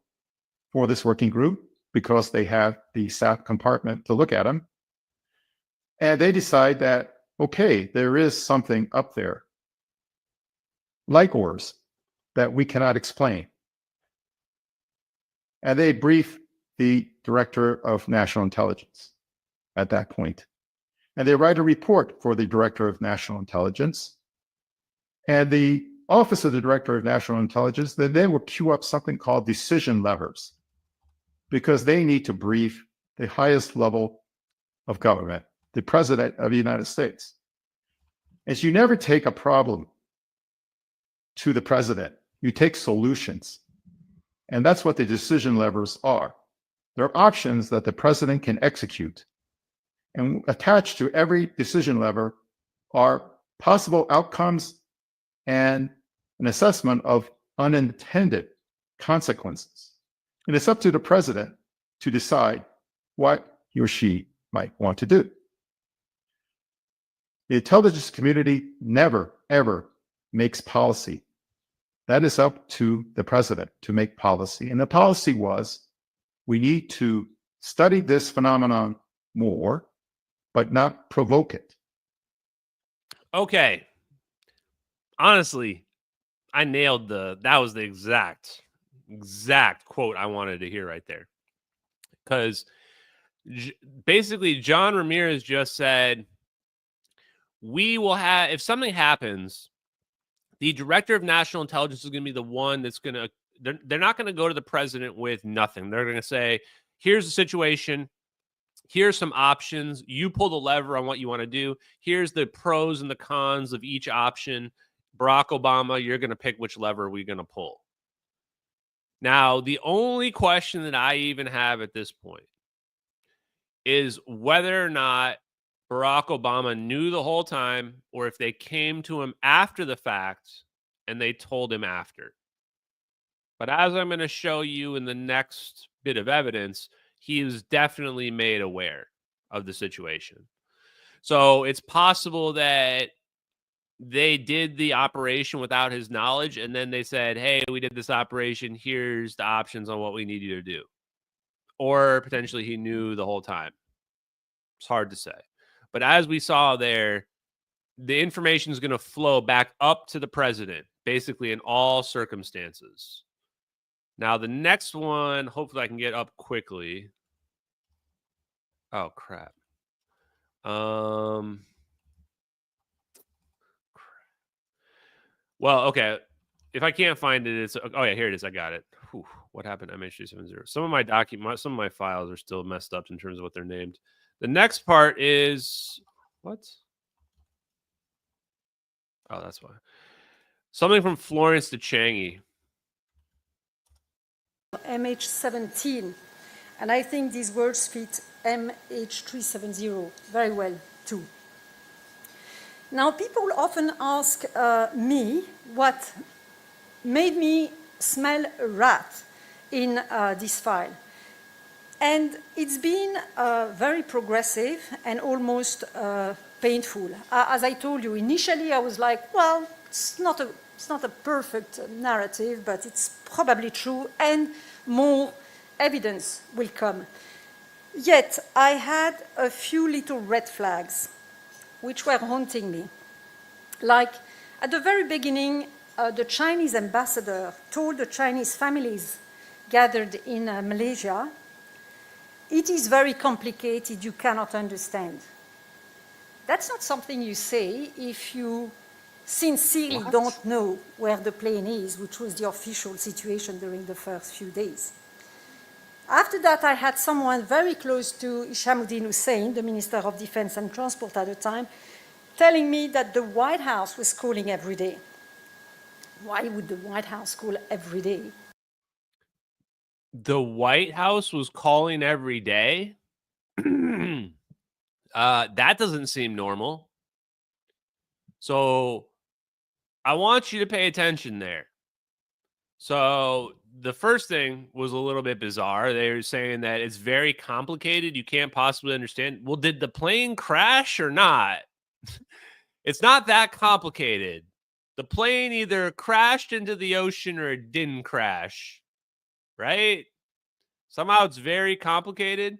for this working group, because they have the SAP compartment to look at them. And they decide that, okay, there is something up there, like Orbs, that we cannot explain. And they brief the Director of National Intelligence at that point. And they write a report for the Director of National Intelligence. And the Office of the Director of National Intelligence, then they will queue up something called decision levers, because they need to brief the highest level of government, the President of the United States. Is you never take a problem to the President, you take solutions. And that's what the decision levers are. They're options that the President can execute. And attached to every decision lever are possible outcomes and an assessment of unintended consequences. And it's up to the President to decide what he or she might want to do. The intelligence community never, ever makes policy. That is up to the President to make policy. And the policy was, we need to study this phenomenon more, but not provoke it. Okay. Honestly, I nailed that was the exact quote I wanted to hear right there. Because basically, John Ramirez just said, we will have, if something happens, the Director of National Intelligence is going to be the one that's going to, they're not going to go to the President with nothing. They're going to say, here's the situation. Here's some options. You pull the lever on what you want to do. Here's the pros and the cons of each option. Barack Obama, you're going to pick which lever we're going to pull. Now, the only question that I even have at this point is whether or not Barack Obama knew the whole time, or if they came to him after the fact and they told him after. But as I'm going to show you in the next bit of evidence, he was definitely made aware of the situation. So it's possible that they did the operation without his knowledge, and then they said, hey, we did this operation. Here's the options on what we need you to do. Or potentially he knew the whole time. It's hard to say. But as we saw there, the information is going to flow back up to the President, basically in all circumstances. Now, the next one, hopefully I can get up quickly. Oh, crap. Well, okay. If I can't find it, it's... Oh, yeah, here it is. I got it. Whew, what happened to MH370? Some of my files are still messed up in terms of what they're named. The next part is... What? Oh, that's why. Something from Florence to Changi. MH17, and I think these words fit MH370 very well too. Now, people often ask me what made me smell a rat in this file. And it's been very progressive and almost painful. As I told you, initially I was like, well, it's not a perfect narrative, but it's probably true, and more evidence will come. Yet I had a few little red flags which were haunting me. Like, at the very beginning, the Chinese ambassador told the Chinese families gathered in Malaysia, it is very complicated, you cannot understand. That's not something you say if you sincerely don't know where the plane is, which was the official situation during the first few days. After that, I had someone very close to Hishammuddin Hussein, the Minister of Defense and Transport at the time, telling me that the White House was calling every day. Why would the White House call every day? The White House was calling every day. That doesn't seem normal. So I want you to pay attention there. So the first thing was a little bit bizarre. They were saying that it's very complicated. You can't possibly understand. Well, did the plane crash or not? It's not that complicated. The plane either crashed into the ocean or it didn't crash, right? Somehow it's very complicated.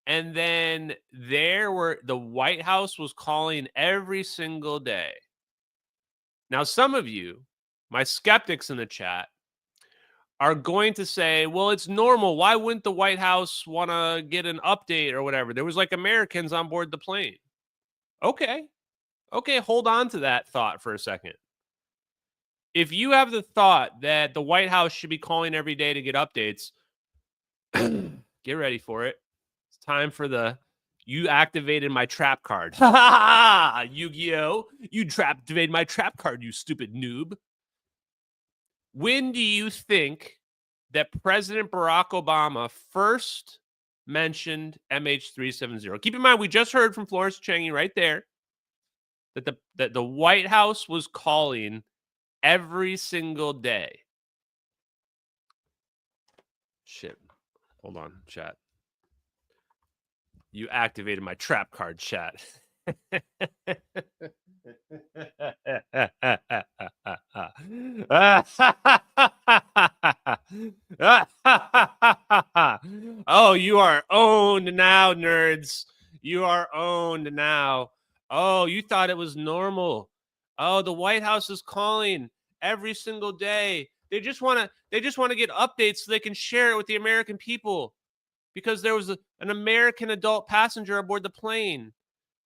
And then the White House was calling every single day. Now, some of you, my skeptics in the chat, are going to say, well, it's normal. Why wouldn't the White House want to get an update or whatever? There was like Americans on board the plane. Okay, hold on to that thought for a second. If you have the thought that the White House should be calling every day to get updates, get ready for it. It's time for you activated my trap card. Ha ha ha! Yu-Gi-Oh! You activated my trap card, you stupid noob. When do you think that President Barack Obama first mentioned MH370? Keep in mind, we just heard from Florence Changi right there that the White House was calling every single day. Shit. Hold on, chat. You activated my trap card, chat. Oh, you are owned now, nerds. You are owned now. Oh, you thought it was normal. Oh, the White House is calling every single day. They just want to get updates so they can share it with the American people, because there was an American adult passenger aboard the plane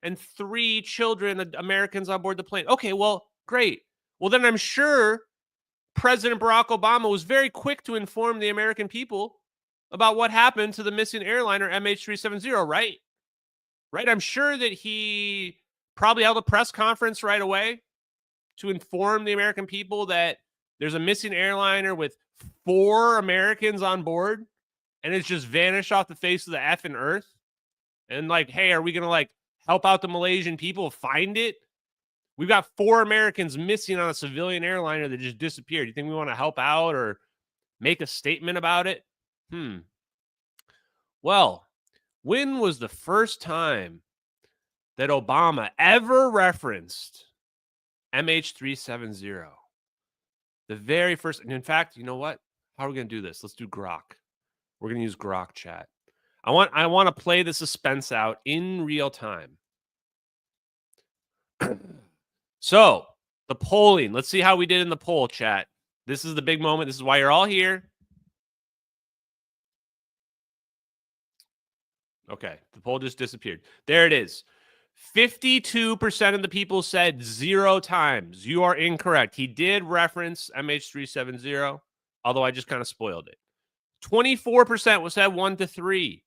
and 3 children, Americans on board the plane. Okay, well, great. Well, then I'm sure President Barack Obama was very quick to inform the American people about what happened to the missing airliner MH370, right? Right? I'm sure that he probably held a press conference right away to inform the American people that there's a missing airliner with 4 Americans on board and it's just vanished off the face of the effing earth. And like, hey, are we going to like help out the Malaysian people find it? We've got 4 Americans missing on a civilian airliner that just disappeared. You think we want to help out or make a statement about it? Well, when was the first time that Obama ever referenced MH370? The very first. And in fact, you know what? How are we going to do this? Let's do Grok. We're going to use Grok chat. I want to play the suspense out in real time. So, the polling. Let's see how we did in the poll, chat. This is the big moment. This is why you're all here. Okay, the poll just disappeared. There it is. 52% of the people said 0 times. You are incorrect. He did reference MH370, although I just kind of spoiled it. 24% said 1 to 3.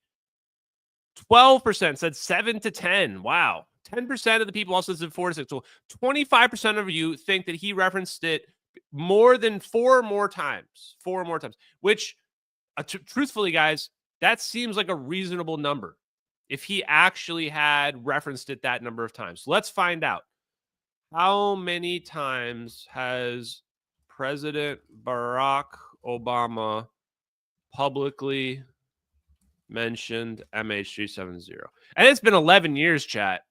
12% said 7 to 10. Wow. 10% of the people also said 4 to 6. So 25% of you think that he referenced it more than 4 more times. 4 more times. Which, truthfully, guys, that seems like a reasonable number if he actually had referenced it that number of times. So let's find out. How many times has President Barack Obama publicly mentioned MH370? And it's been 11 years, chat.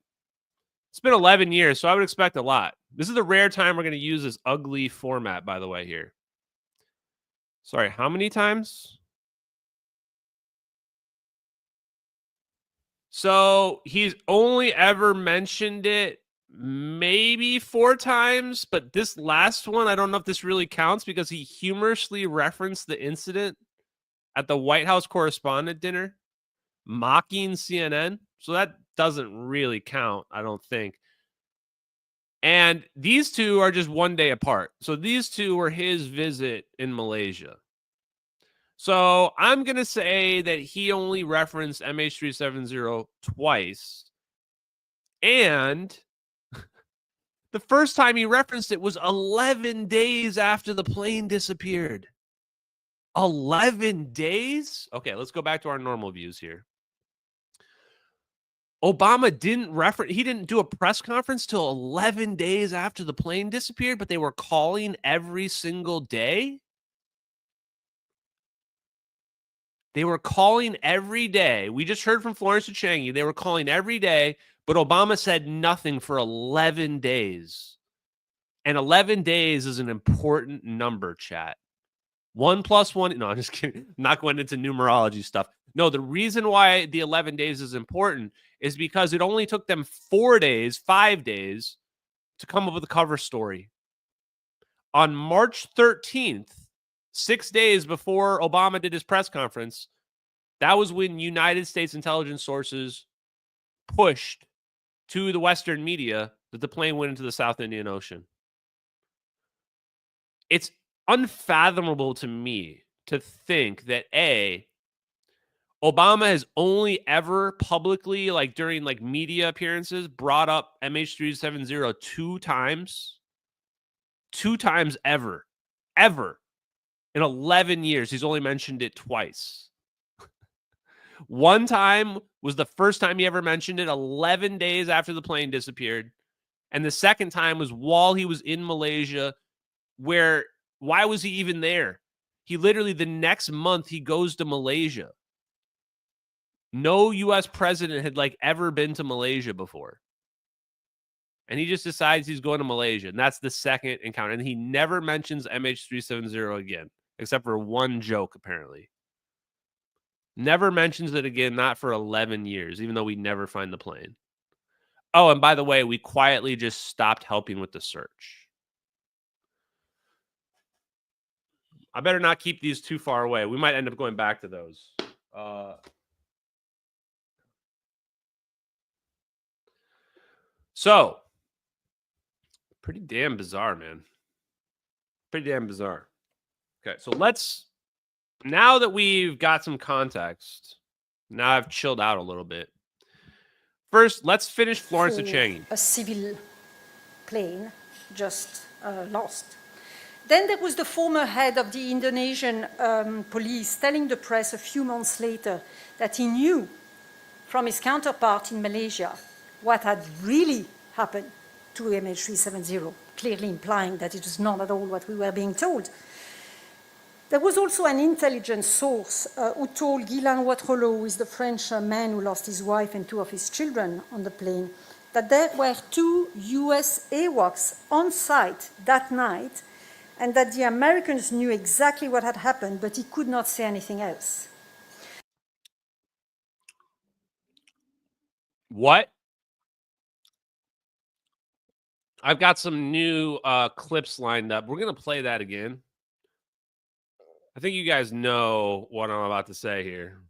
It's been 11 years, so I would expect a lot. This is the rare time we're going to use this ugly format, by the way, here. Sorry, how many times? So he's only ever mentioned it maybe 4 times, but this last one, I don't know if this really counts because he humorously referenced the incident at the White House correspondent dinner, mocking CNN. So that doesn't really count, I don't think. And these 2 are just 1 day apart. So these 2 were his visit in Malaysia. So I'm going to say that he only referenced MH370 twice. And the first time he referenced it was 11 days after the plane disappeared. 11 days? Okay, let's go back to our normal views here. Obama he didn't do a press conference till 11 days after the plane disappeared, but they were calling every single day. They were calling every day. We just heard from Florence Hijacking. They were calling every day, but Obama said nothing for 11 days. And 11 days is an important number, chat. 1 + 1. No, I'm just kidding. I'm not going into numerology stuff. No, the reason why the 11 days is important is because it only took them 5 days to come up with a cover story. On March 13th, 6 days before Obama did his press conference, that was when United States intelligence sources pushed to the Western media that the plane went into the South Indian Ocean. It's unfathomable to me to think that Obama has only ever publicly, like during like media appearances, brought up MH370 2 times. 2 times ever. In 11 years, he's only mentioned it twice. One time was the first time he ever mentioned it 11 days after the plane disappeared. And the second time was while he was in Malaysia, where, why was he even there? He literally, the next month, he goes to Malaysia. No U.S. president had like ever been to Malaysia before. And he just decides he's going to Malaysia. And that's the second encounter. And he never mentions MH370 again, except for one joke, apparently. Never mentions it again, not for 11 years, even though we never find the plane. Oh, and by the way, we quietly just stopped helping with the search. I better not keep these too far away. We might end up going back to those. So, pretty damn bizarre, man. Pretty damn bizarre. Okay, so let's, now that we've got some context, now I've chilled out a little bit. First, let's finish Florence Hijacking. A civil plane just lost. Then there was the former head of the Indonesian police telling the press a few months later that he knew from his counterpart in Malaysia what had really happened to MH370, clearly implying that it was not at all what we were being told. There was also an intelligence source who told Guylain Watrelot, who is the French man who lost his wife and 2 of his children on the plane, that there were 2 US Awacs on site that night and that the Americans knew exactly what had happened, but he could not say anything else. What? I've got some new clips lined up. We're going to play that again. I think you guys know what I'm about to say here.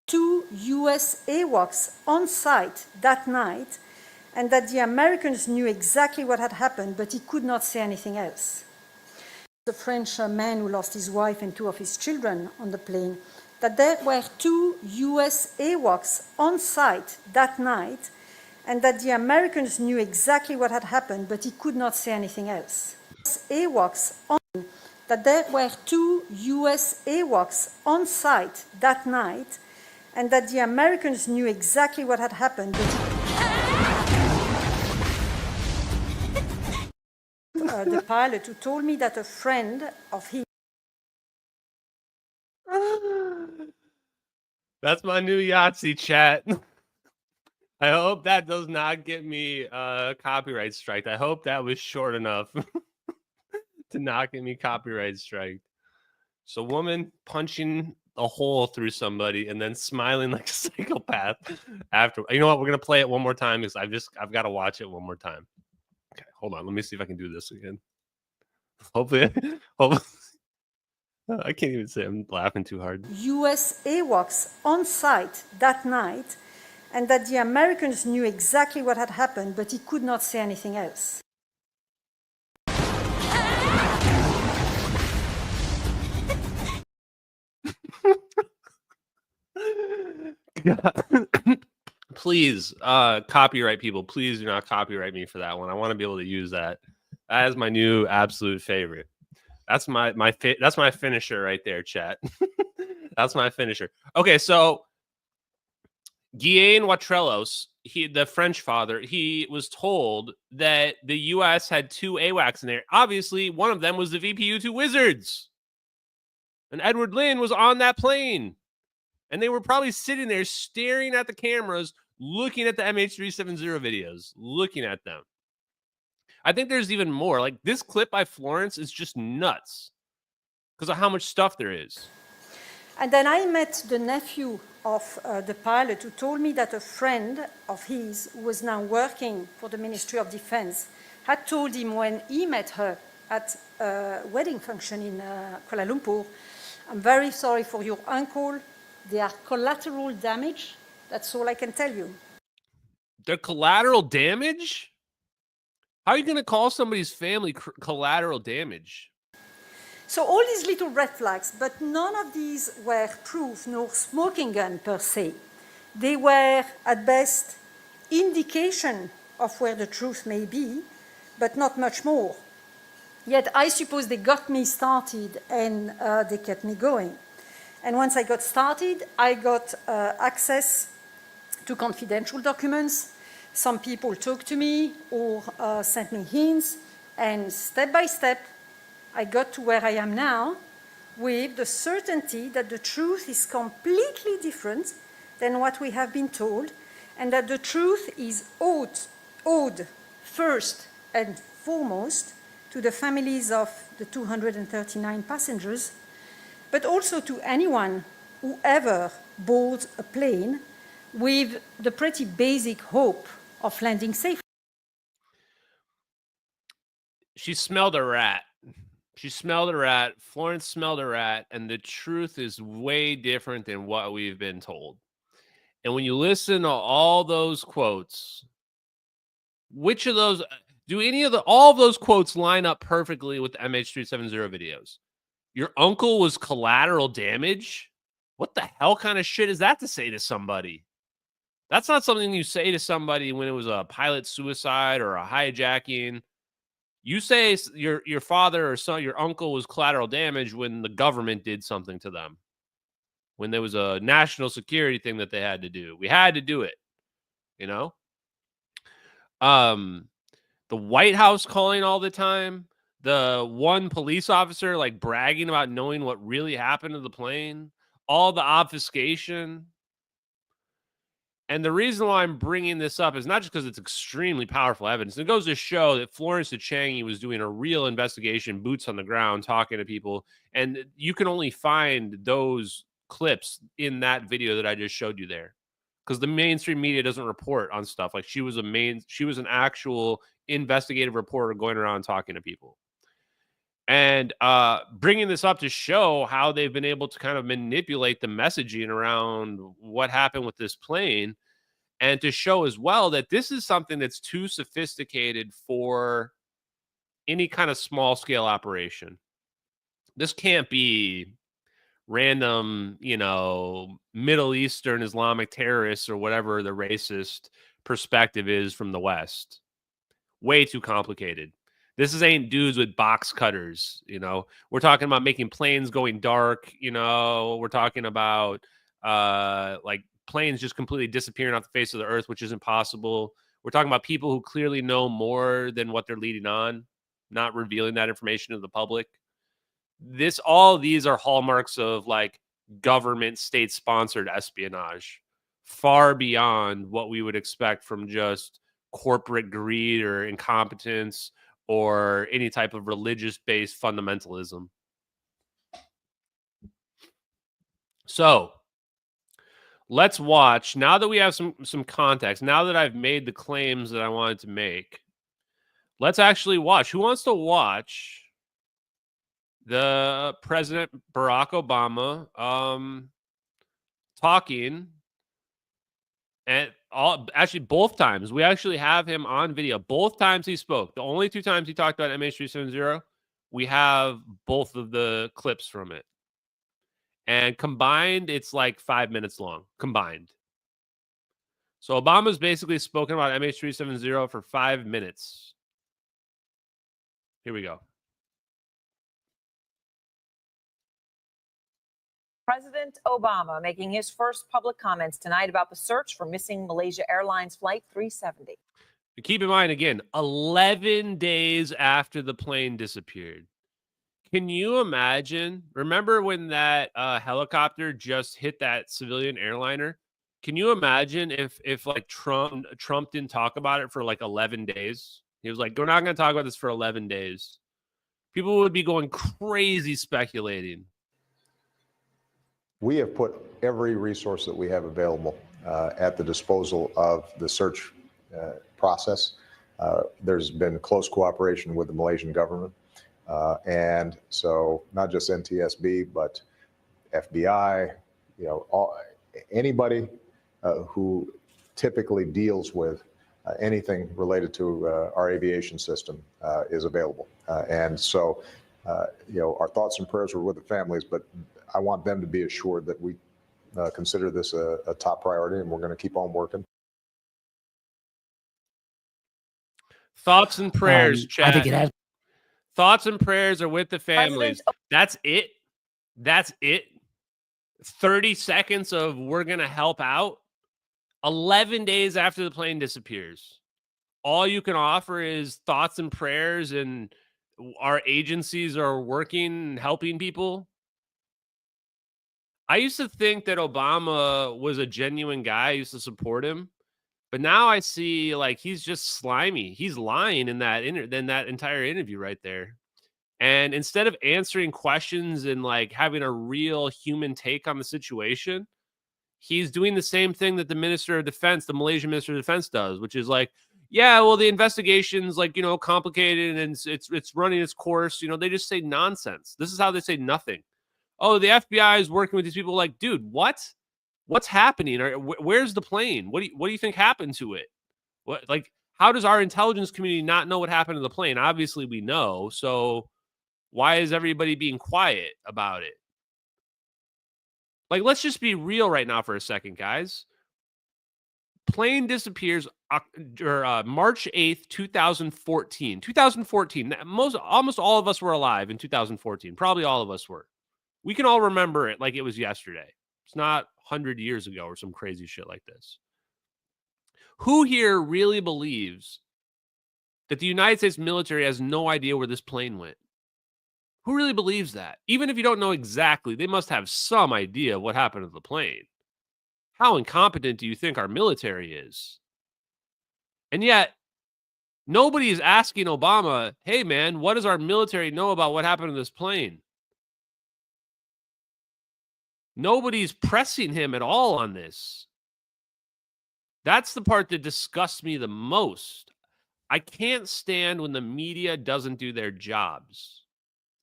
2 US Awacs on site that night, and that the Americans knew exactly what had happened, but he could not say anything else. The French man who lost his wife and 2 of his children on the plane, that there were 2 US Awacs on site that night, and that the Americans knew exactly what had happened, but he could not say anything else. Awacs on, that there were 2 US Awacs on site that night, and that the Americans knew exactly what had happened, but the pilot who told me that a friend of his... That's my new Yahtzee, chat. I hope that does not get me copyright striked. I hope that was short enough to not get me copyright striked. So, woman punching a hole through somebody and then smiling like a psychopath after. You know what? We're gonna play it one more time because I've got to watch it one more time. Okay, hold on. Let me see if I can do this again. Hopefully, I can't even say I'm laughing too hard. US Awacs on site that night, and that the Americans knew exactly what had happened, but he could not say anything else. Please, copyright people, please do not copyright me for that one. I want to be able to use that. That is my new absolute favorite. That's my finisher right there, chat. That's my finisher. Okay, so Guillaume Watrellos, the French father, he was told that the U.S. had 2 Awacs in there. Obviously, one of them was the VPU-2 Wizards. And Edward Lynn was on that plane. And they were probably sitting there staring at the cameras, looking at the MH370 videos, looking at them. I think there's even more. Like, this clip by Florence is just nuts because of how much stuff there is. And then I met the nephew of the pilot who told me that a friend of his who was now working for the Ministry of Defense had told him when he met her at a wedding function in Kuala Lumpur, "I'm very sorry for your uncle. They are collateral damage. That's all I can tell you." They're collateral damage? How are you going to call somebody's family collateral damage? So all these little red flags, but none of these were proof nor smoking gun per se. They were, at best, indication of where the truth may be, but not much more. Yet I suppose they got me started and they kept me going. And once I got started, I got access to confidential documents. Some people talked to me or sent me hints, and step by step, I got to where I am now with the certainty that the truth is completely different than what we have been told, and that the truth is owed first and foremost to the families of the 239 passengers, but also to anyone who ever boards a plane with the pretty basic hope of landing safely. She smelled a rat. She smelled a rat. Florence smelled a rat, and the truth is way different than what we've been told. And when you listen to all those quotes, which of those all of those quotes line up perfectly with the MH370 videos? Your uncle was collateral damage? What the hell kind of shit is that to say to somebody? That's not something you say to somebody when it was a pilot suicide or a hijacking. You say your father or son, your uncle was collateral damage when the government did something to them. When there was a national security thing that they had to do. We had to do it, you know? The White House calling all the time. The one police officer like bragging about knowing what really happened to the plane. All the obfuscation. And the reason why I'm bringing this up is not just because it's extremely powerful evidence. It goes to show that Florence Hijacking was doing a real investigation, boots on the ground, talking to people. And you can only find those clips in that video that I just showed you there. Because the mainstream media doesn't report on stuff. Like she was an actual investigative reporter going around talking to people. And bringing this up to show how they've been able to kind of manipulate the messaging around what happened with this plane, and to show as well that this is something that's too sophisticated for any kind of small scale operation. This can't be random, Middle Eastern Islamic terrorists or whatever the racist perspective is from the West. Way too complicated. This ain't dudes with box cutters, We're talking about making planes going dark, We're talking about like planes just completely disappearing off the face of the earth, which isn't possible. We're talking about people who clearly know more than what they're leading on, not revealing that information to the public. All these are hallmarks of like government state-sponsored espionage, far beyond what we would expect from just corporate greed or incompetence or any type of religious-based fundamentalism. So let's watch. Now that we have some context, now that I've made the claims that I wanted to make, let's actually watch. Who wants to watch the President Barack Obama talking? And actually both times we actually have him on video. Both times he spoke. The only 2 times he talked about MH370, we have both of the clips from it. And combined, it's like 5 minutes long. Combined. So Obama's basically spoken about MH370 for 5 minutes. Here we go. President Obama making his first public comments tonight about the search for missing Malaysia Airlines Flight 370. Keep in mind, again, 11 days after the plane disappeared. Can you imagine? Remember when that helicopter just hit that civilian airliner? Can you imagine if like Trump didn't talk about it for like 11 days? He was like, we're not going to talk about this for 11 days. People would be going crazy speculating. We have put every resource that we have available at the disposal of the search process. There's been close cooperation with the Malaysian government. And so not just NTSB, but FBI, anybody who typically deals with anything related to our aviation system is available. And so, our thoughts and prayers were with the families, but I want them to be assured that we consider this a top priority, and we're going to keep on working. Thoughts and prayers, Chad. I think it has. Thoughts and prayers are with the families. That's it. That's it. 30 seconds of we're going to help out. 11 days after the plane disappears. All you can offer is thoughts and prayers, and our agencies are working and helping people. I used to think that Obama was a genuine guy. I used to support him. But now I see like he's just slimy. He's lying in that entire interview right there. And instead of answering questions and like having a real human take on the situation, he's doing the same thing that the Minister of Defense, the Malaysian Minister of Defense does, which is like, yeah, well, the investigation's like, complicated and it's running its course. They just say nonsense. This is how they say nothing. Oh, the FBI is working with these people. Like, dude, what? What's happening? Where's the plane? What do you think happened to it? What, like, how does our intelligence community not know what happened to the plane? Obviously, we know. So why is everybody being quiet about it? Like, let's just be real right now for a second, guys. Plane disappears March 8th, 2014. 2014. Almost all of us were alive in 2014. Probably all of us were. We can all remember it like it was yesterday. It's not 100 years ago or some crazy shit like this. Who here really believes that the United States military has no idea where this plane went? Who really believes that? Even if you don't know exactly, they must have some idea of what happened to the plane. How incompetent do you think our military is? And yet, nobody is asking Obama, hey, man, what does our military know about what happened to this plane? Nobody's pressing him at all on this. That's the part that disgusts me the most. I can't stand when the media doesn't do their jobs.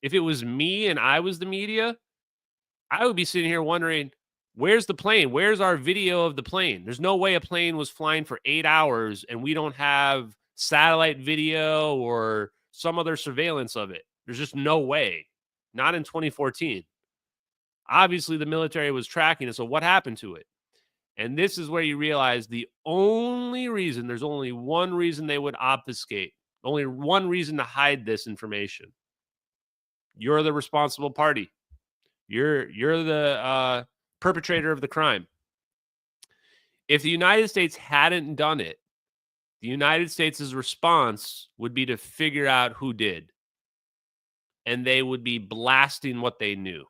If it was me and I was the media, I would be sitting here wondering, where's the plane? Where's our video of the plane? There's no way a plane was flying for 8 hours and we don't have satellite video or some other surveillance of it. There's just no way. Not in 2014. Obviously, the military was tracking it. So what happened to it? And this is where you realize there's only one reason they would obfuscate, only one reason to hide this information. You're the responsible party. You're the perpetrator of the crime. If the United States hadn't done it, the United States' response would be to figure out who did. And they would be blasting what they knew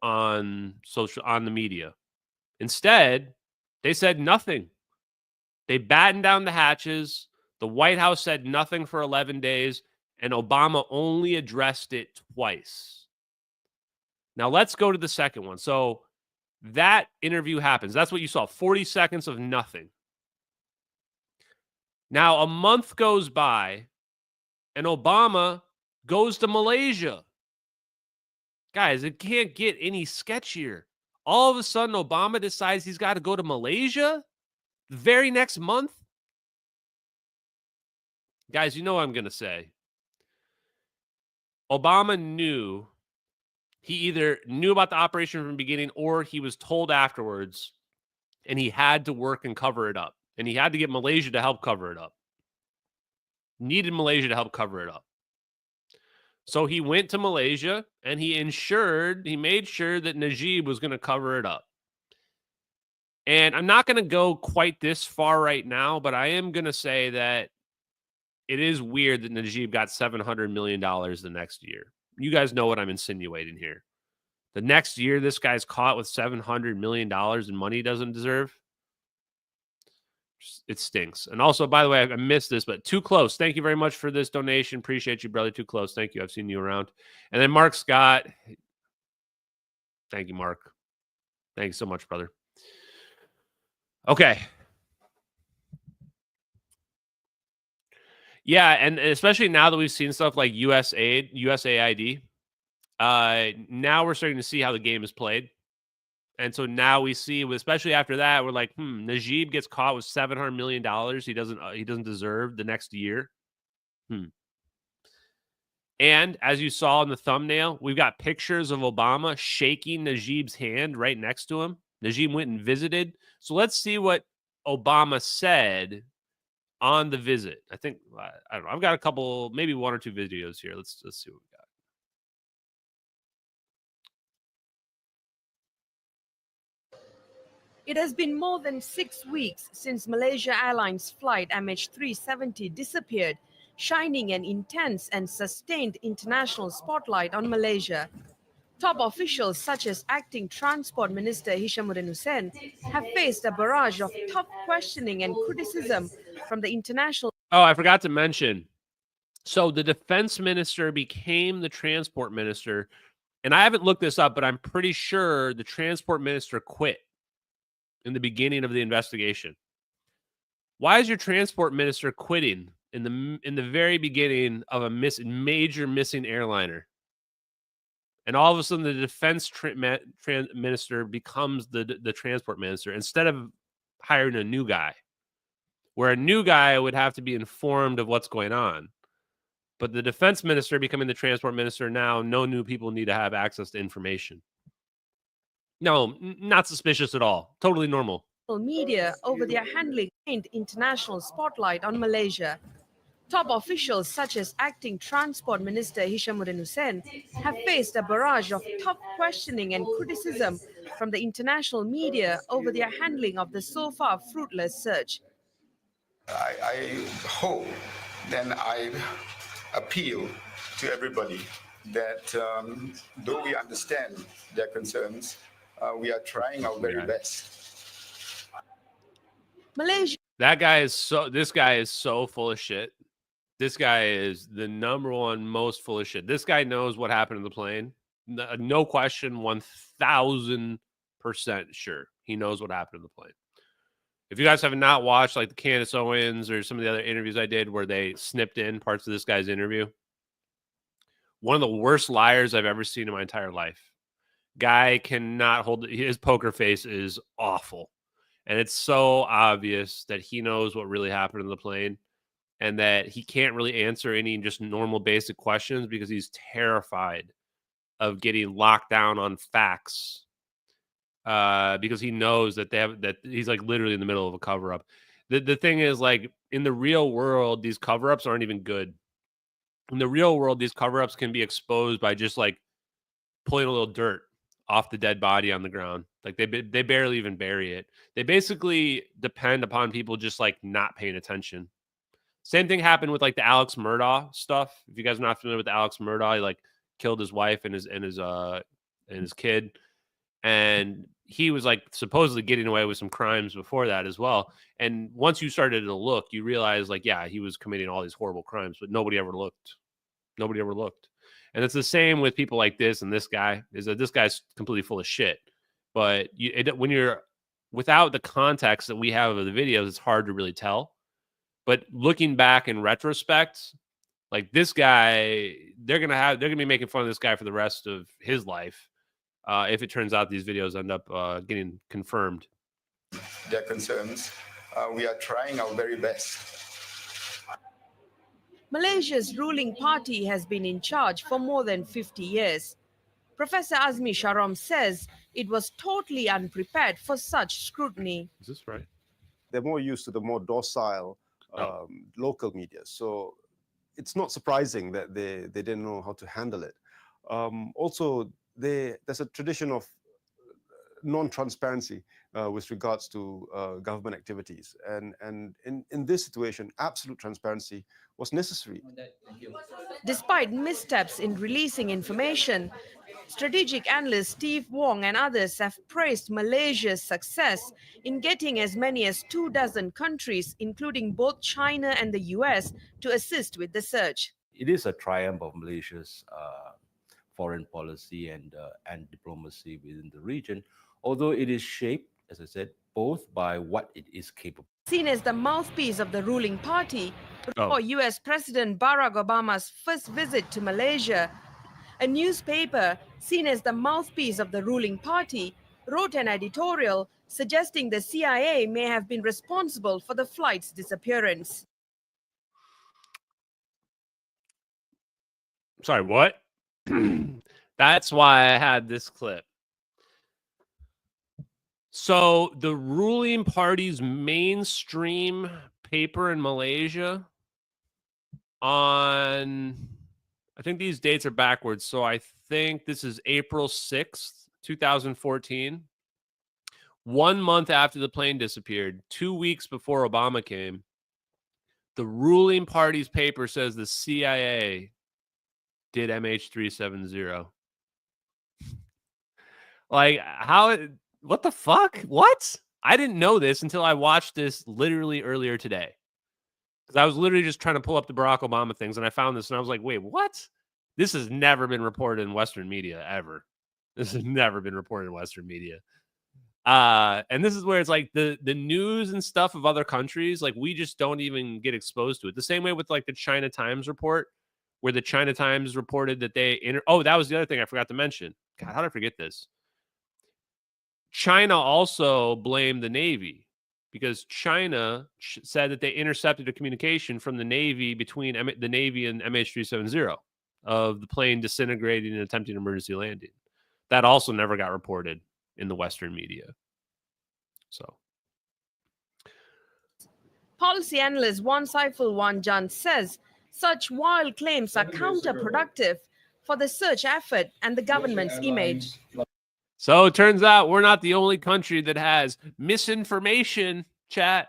on the media. Instead, they said nothing. They battened down the hatches. The White House said nothing for 11 days, and Obama only addressed it twice. Now let's go to the second one. So that interview happens. That's what you saw, 40 seconds of nothing. Now a month goes by, and Obama goes to Malaysia. Guys, it can't get any sketchier. All of a sudden, Obama decides he's got to go to Malaysia the very next month. Guys, you know what I'm going to say. Obama knew, he either knew about the operation from the beginning or he was told afterwards, and he had to work and cover it up. And he had to get Malaysia to help cover it up. Needed Malaysia to help cover it up. So he went to Malaysia and he made sure that Najib was going to cover it up. And I'm not going to go quite this far right now, but I am going to say that it is weird that Najib got $700 million the next year. You guys know what I'm insinuating here. The next year, this guy's caught with $700 million in money he doesn't deserve. It stinks. And also, by the way, I missed this, but Too Close. Thank you very much for this donation. Appreciate you, brother. Too Close. Thank you. I've seen you around. And then Mark Scott. Thank you, Mark. Thank you so much, brother. Okay. Yeah, and especially now that we've seen stuff like USAID, now we're starting to see how the game is played. And so now we see, especially after that, we're like, Najib gets caught with $700 million he doesn't deserve the next year. And as you saw in the thumbnail, we've got pictures of Obama shaking Najib's hand right next to him. Najib went and visited. So let's see what Obama said on the visit. I think, I don't know, I've got a couple, maybe one or two videos here. Let's see what we got. It has been more than 6 weeks since Malaysia Airlines flight MH370 disappeared, shining an intense and sustained international spotlight on Malaysia. Top officials such as Acting Transport Minister Hijacking have faced a barrage of tough questioning and criticism from the international. Oh, I forgot to mention. So the defense minister became the transport minister. And I haven't looked this up, but I'm pretty sure the transport minister quit in the beginning of the investigation. Why is your transport minister quitting in the very beginning of a major missing airliner? And all of a sudden, the defense minister becomes the transport minister instead of hiring a new guy, where a new guy would have to be informed of what's going on. But the defense minister becoming the transport minister now, no new people need to have access to information. No, not suspicious at all. Totally normal. Media over their handling international spotlight on Malaysia. Top officials such as Acting Transport Minister Hijacking have faced a barrage of tough questioning and criticism from the international media over their handling of the so far fruitless search. I hope, then I appeal to everybody that though we understand their concerns, we are trying our very best. Malaysia. This guy is so full of shit. This guy is the number one most full of shit. This guy knows what happened in the plane. No question, 1,000% sure. He knows what happened in the plane. If you guys have not watched like the Candace Owens or some of the other interviews I did where they snipped in parts of this guy's interview, one of the worst liars I've ever seen in my entire life. Guy cannot hold it. His poker face is awful. And it's so obvious that he knows what really happened in the plane and that he can't really answer any just normal basic questions because he's terrified of getting locked down on facts because he knows that he's like literally in the middle of a cover-up. The thing is, like, in the real world, these cover-ups aren't even good. In the real world, these cover-ups can be exposed by just like pulling a little dirt off the dead body on the ground. Like they barely even bury it. They basically depend upon people just like not paying attention. Same thing happened with like the Alex Murdaugh stuff. If you guys are not familiar with Alex Murdaugh, he like killed his wife and his kid. And he was like supposedly getting away with some crimes before that as well. And once you started to look, you realize like, yeah, he was committing all these horrible crimes, but nobody ever looked. Nobody ever looked. And it's the same with people like this and this guy, is that this guy's completely full of shit. But when you're without the context that we have of the videos, it's hard to really tell. But looking back in retrospect, like this guy, they're gonna be making fun of this guy for the rest of his life if it turns out these videos end up getting confirmed. Their concerns, we are trying our very best. Malaysia's ruling party has been in charge for more than 50 years. Professor Azmi Sharom says it was totally unprepared for such scrutiny. Is this right? They're more used to the more docile local media. So it's not surprising that they didn't know how to handle it. Also, there's a tradition of non-transparency with regards to government activities. And in this situation, absolute transparency was necessary. Despite missteps in releasing information, strategic analyst Steve Wong and others have praised Malaysia's success in getting as many as 24 countries, including both China and the US, to assist with the search. It is a triumph of Malaysia's foreign policy and diplomacy within the region, although it is shaped, as I said, both by what it is capable. Seen as the mouthpiece of the ruling party, before US President Barack Obama's first visit to Malaysia, a newspaper seen as the mouthpiece of the ruling party wrote an editorial suggesting the CIA may have been responsible for the flight's disappearance. Sorry, what? That's why I had this clip. So the ruling party's mainstream paper in Malaysia on, I think these dates are backwards. So I think this is April 6th, 2014. 1 month after the plane disappeared, 2 weeks before Obama came, the ruling party's paper says the CIA did MH370. Like, how, what the fuck? What? I didn't know this until I watched this literally earlier today. Because I was literally just trying to pull up the Barack Obama things, and I found this, and I was like, wait, what? This has never been reported in Western media, ever. This has never been reported in Western media. And this is where it's like the news and stuff of other countries, like, we just don't even get exposed to it. The same way with, like, the China Times report, where the China Times reported that they oh, that was the other thing I forgot to mention. God, how did I forget this? China also blamed the Navy because China said that they intercepted a communication from the Navy between the Navy and MH370 of the plane disintegrating and attempting emergency landing. That also never got reported in the Western media. So, policy analyst Wan Saiful Wanjan says such wild claims are counterproductive for the search effort and the government's image. So it turns out we're not the only country that has misinformation, chat.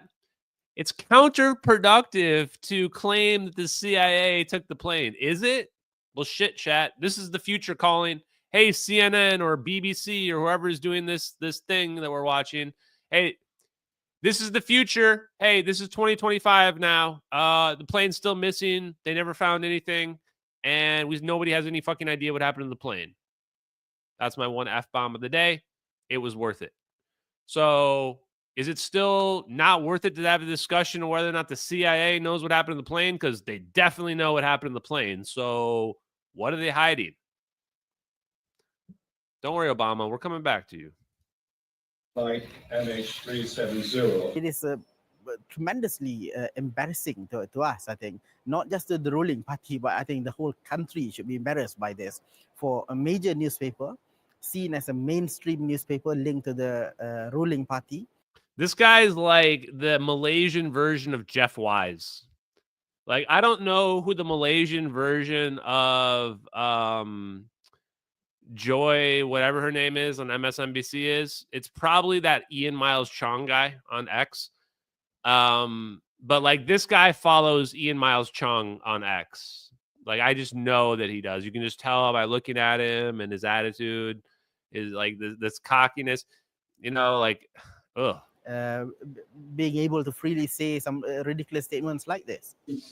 It's counterproductive to claim that the CIA took the plane. Is it? Well, shit, chat. This is the future calling. Hey, CNN or BBC or whoever is doing this thing that we're watching. Hey, this is the future. Hey, this is 2025 now. The plane's still missing. They never found anything. And nobody has any fucking idea what happened to the plane. That's my one F-bomb of the day. It was worth it. So is it still not worth it to have a discussion on whether or not the CIA knows what happened to the plane? Because they definitely know what happened to the plane. So what are they hiding? Don't worry, Obama. We're coming back to you. Like MH370. It is tremendously embarrassing to us, I think. Not just the ruling party, but I think the whole country should be embarrassed by this. For a major newspaper, seen as a mainstream newspaper linked to the ruling party. This guy's like the Malaysian version of Jeff Wise. Like, I don't know who the Malaysian version of Joy, whatever her name is on MSNBC is. It's probably that Ian Miles Chong guy on X. But like, this guy follows Ian Miles Chong on X. Like, I just know that he does. You can just tell by looking at him and his attitude is like this cockiness, you know, like, ugh. Being able to freely say some ridiculous statements like this. He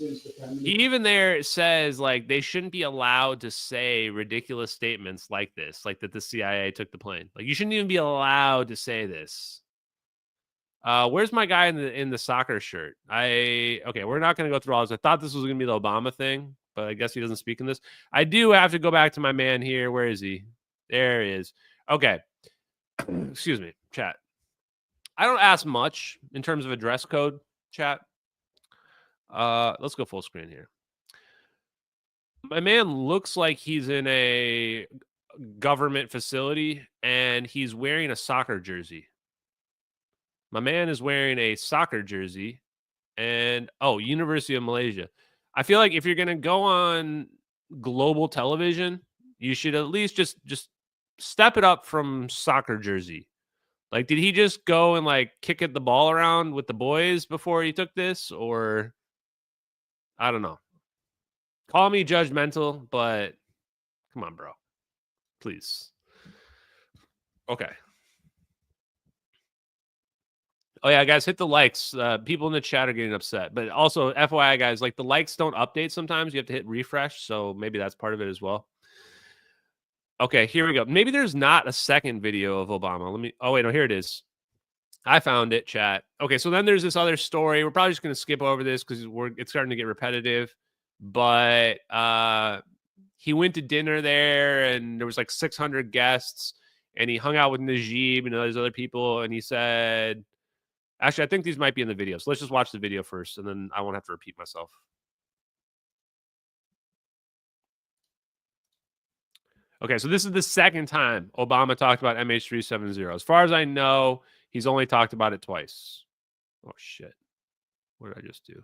even there says like they shouldn't be allowed to say ridiculous statements like this, like that the CIA took the plane. Like, you shouldn't even be allowed to say this. Where's my guy in the soccer shirt? Okay, we're not going to go through all this. I thought this was going to be the Obama thing, but I guess he doesn't speak in this. I do have to go back to my man here. Where is he? There he is. Okay. Excuse me, chat. I don't ask much in terms of a dress code, chat. Let's go full screen here. My man looks like he's in a government facility and he's wearing a soccer jersey. My man is wearing a soccer jersey and, University of Malaysia. I feel like if you're going to go on global television, you should at least just step it up from soccer jersey. Like, did he just go and like kick the ball around with the boys before he took this? Or I don't know. Call me judgmental, but come on, bro. Please. Okay. Oh, yeah, guys, hit the likes. People in the chat are getting upset. But also, FYI, guys, like the likes don't update sometimes. You have to hit refresh. So maybe that's part of it as well. Okay, here we go. Maybe there's not a second video of Obama. Let me. Oh, wait, no, here it is. I found it, chat. Okay, so then there's this other story. We're probably just going to skip over this because it's starting to get repetitive. But he went to dinner there, and there was like 600 guests, and he hung out with Najib and those other people, and he said... Actually, I think these might be in the video. So let's just watch the video first, and then I won't have to repeat myself. Okay, so this is the second time Obama talked about MH370. As far as I know, he's only talked about it twice. Oh, shit. What did I just do?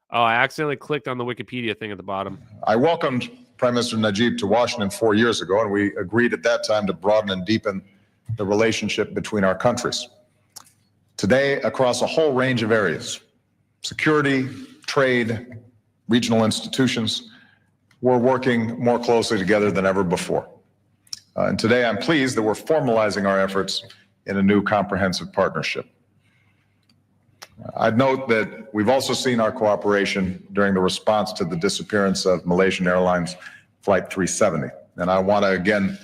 Oh, I accidentally clicked on the Wikipedia thing at the bottom. I welcomed Prime Minister Najib to Washington 4 years ago, and we agreed at that time to broaden and deepen the relationship between our countries. Today, across a whole range of areas, security, trade, regional institutions, we're working more closely together than ever before. And today, I'm pleased that we're formalizing our efforts in a new comprehensive partnership. I'd note that we've also seen our cooperation during the response to the disappearance of Malaysian Airlines Flight 370. And I want to again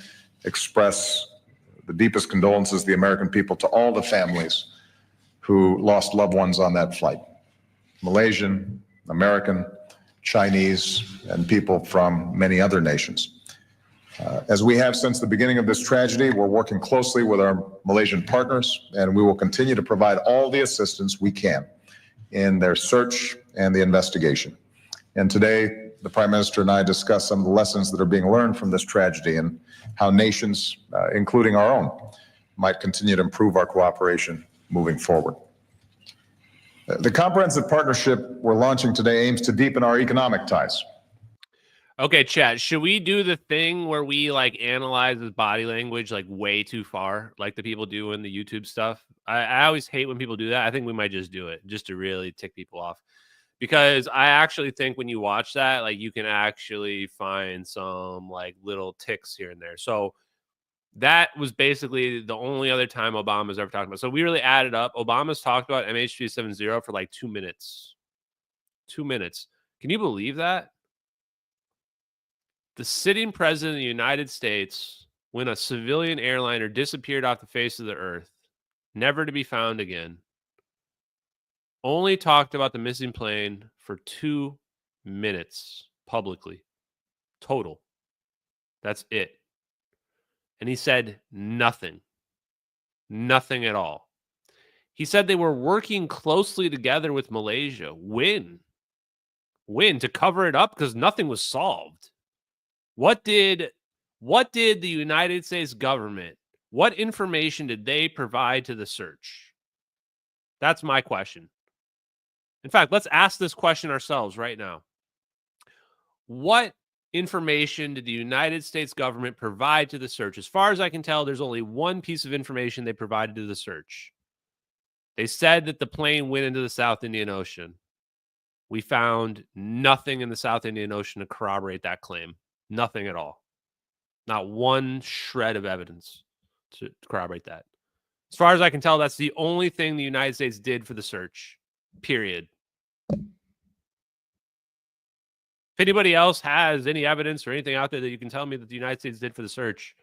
express the deepest condolences of the American people to all the families who lost loved ones on that flight. Malaysian, American, Chinese, and people from many other nations. As we have since the beginning of this tragedy, we're working closely with our Malaysian partners, and we will continue to provide all the assistance we can in their search and the investigation. And today, the Prime Minister and I discussed some of the lessons that are being learned from this tragedy and how nations, including our own, might continue to improve our cooperation moving forward. The comprehensive partnership we're launching today aims to deepen our economic ties. Okay, chat, should we do the thing where we like analyze his body language like way too far, like the people do in the YouTube stuff? I always hate when people do that. I think we might just do it just to really tick people off. Because I actually think when you watch that, like you can actually find some like little ticks here and there. So that was basically the only other time Obama's ever talked about. So we really added up. Obama's talked about MH370 for like 2 minutes. 2 minutes. Can you believe that? The sitting president of the United States, when a civilian airliner disappeared off the face of the earth, never to be found again, only talked about the missing plane for 2 minutes publicly. Total. That's it. And he said nothing. Nothing at all. He said they were working closely together with Malaysia. When? To cover it up? Because nothing was solved. What did the United States government, what information did they provide to the search? That's my question. In fact, let's ask this question ourselves right now. What information did the United States government provide to the search? As far as I can tell, there's only one piece of information they provided to the search. They said that the plane went into the South Indian Ocean. We found nothing in the South Indian Ocean to corroborate that claim. Nothing at all. Not one shred of evidence to corroborate that. As far as I can tell, that's the only thing the United States did for the search. Period. If anybody else has any evidence or anything out there that you can tell me that the United States did for the search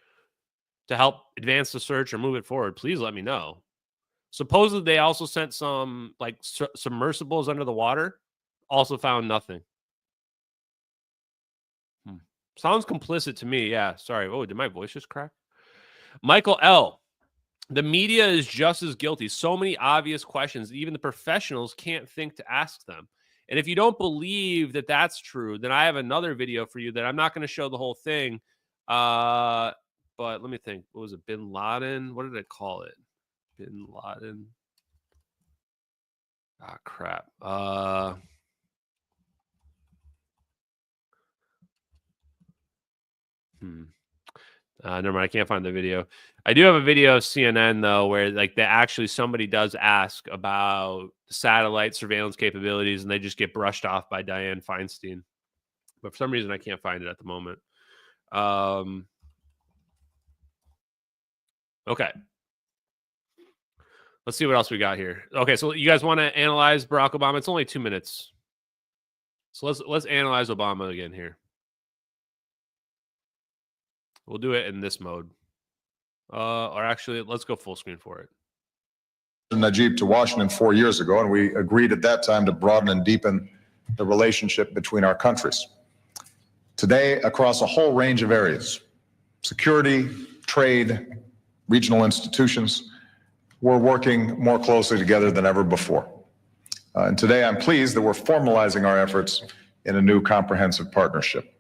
to help advance the search or move it forward, please let me know. Supposedly, they also sent some like submersibles under the water. Also found nothing. Sounds complicit to me. Yeah, sorry. Oh, did my voice just crack? Michael L. The media is just as guilty. So many obvious questions. Even the professionals can't think to ask them. And if you don't believe that that's true, then I have another video for you that I'm not going to show the whole thing. But let me think. What was it? Bin Laden? What did I call it? Bin Laden. Ah, crap. Never mind, I can't find the video. I do have a video of CNN though, where like somebody does ask about satellite surveillance capabilities, and they just get brushed off by Dianne Feinstein. But for some reason, I can't find it at the moment. Okay. Let's see what else we got here. Okay, so you guys want to analyze Barack Obama? It's only 2 minutes. So let's analyze Obama again here. We'll do it in this mode. Or actually, let's go full screen for it. Najib to Washington 4 years ago, and we agreed at that time to broaden and deepen the relationship between our countries. Today, across a whole range of areas, security, trade, regional institutions, we're working more closely together than ever before. And today, I'm pleased that we're formalizing our efforts in a new comprehensive partnership.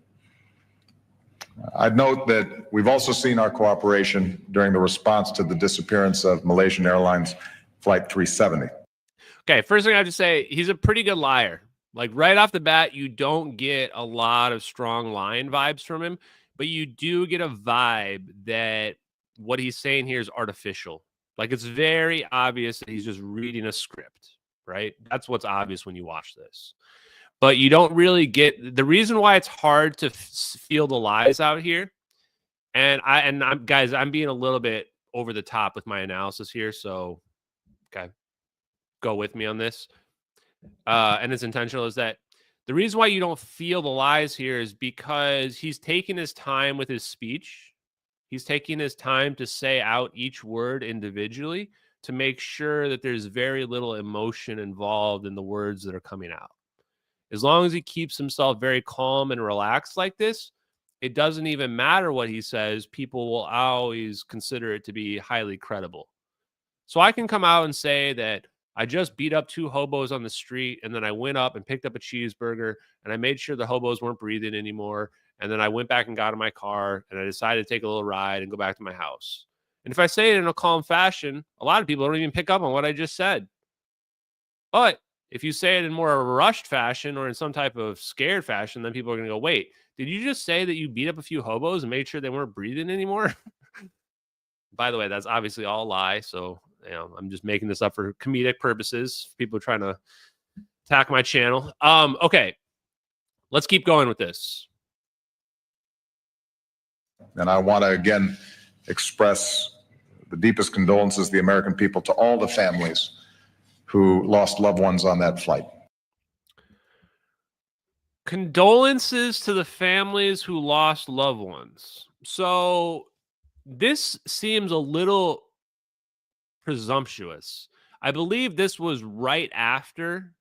I'd note that we've also seen our cooperation during the response to the disappearance of Malaysian Airlines Flight 370. Okay, first thing I have to say, he's a pretty good liar. Like right off the bat, you don't get a lot of strong lying vibes from him, but you do get a vibe that what he's saying here is artificial. Like it's very obvious that he's just reading a script, right? That's what's obvious when you watch this. But you don't really get the reason why it's hard to feel the lies out here. And I'm guys, I'm being a little bit over the top with my analysis here, so okay, go with me on this. And it's intentional, is that the reason why you don't feel the lies here is because he's taking his time with his speech. He's taking his time to say out each word individually to make sure that there's very little emotion involved in the words that are coming out. As long as he keeps himself very calm and relaxed like this, it doesn't even matter what he says. People will always consider it to be highly credible. So I can come out and say that I just beat up 2 hobos on the street, and then I went up and picked up a cheeseburger, and I made sure the hobos weren't breathing anymore, and then I went back and got in my car, and I decided to take a little ride and go back to my house. And if I say it in a calm fashion, a lot of people don't even pick up on what I just said. But if you say it in more of a rushed fashion or in some type of scared fashion, then people are going to go, wait, did you just say that you beat up a few hobos and made sure they weren't breathing anymore? By the way, that's obviously all a lie. So, you know, I'm just making this up for comedic purposes. People are trying to attack my channel. Okay, let's keep going with this. And I want to again express the deepest condolences of the American people to all the families who lost loved ones on that flight. Condolences to the families who lost loved ones. So this seems a little presumptuous. I believe this was right after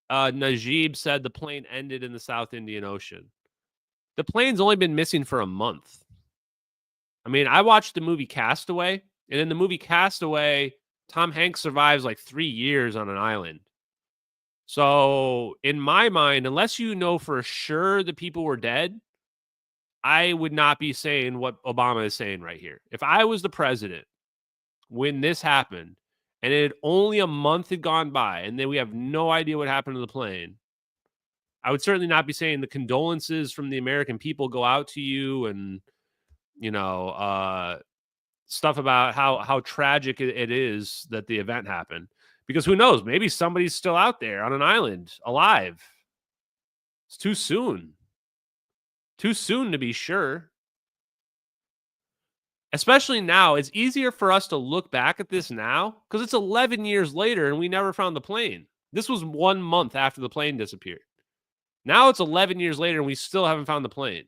Najib said the plane ended in the South Indian Ocean. The plane's only been missing for a month. I mean, I watched the movie Castaway, and in the movie Castaway, Tom Hanks survives like 3 years on an island. So in my mind, unless you know for sure the people were dead, I would not be saying what Obama is saying right here. If I was the president when this happened and it only a month had gone by and then we have no idea what happened to the plane, I would certainly not be saying the condolences from the American people go out to you and, you know, stuff about how tragic it is that the event happened. Because who knows? Maybe somebody's still out there on an island alive. It's too soon. Too soon to be sure. Especially now, it's easier for us to look back at this now because it's 11 years later and we never found the plane. This was 1 month after the plane disappeared. Now it's 11 years later and we still haven't found the plane.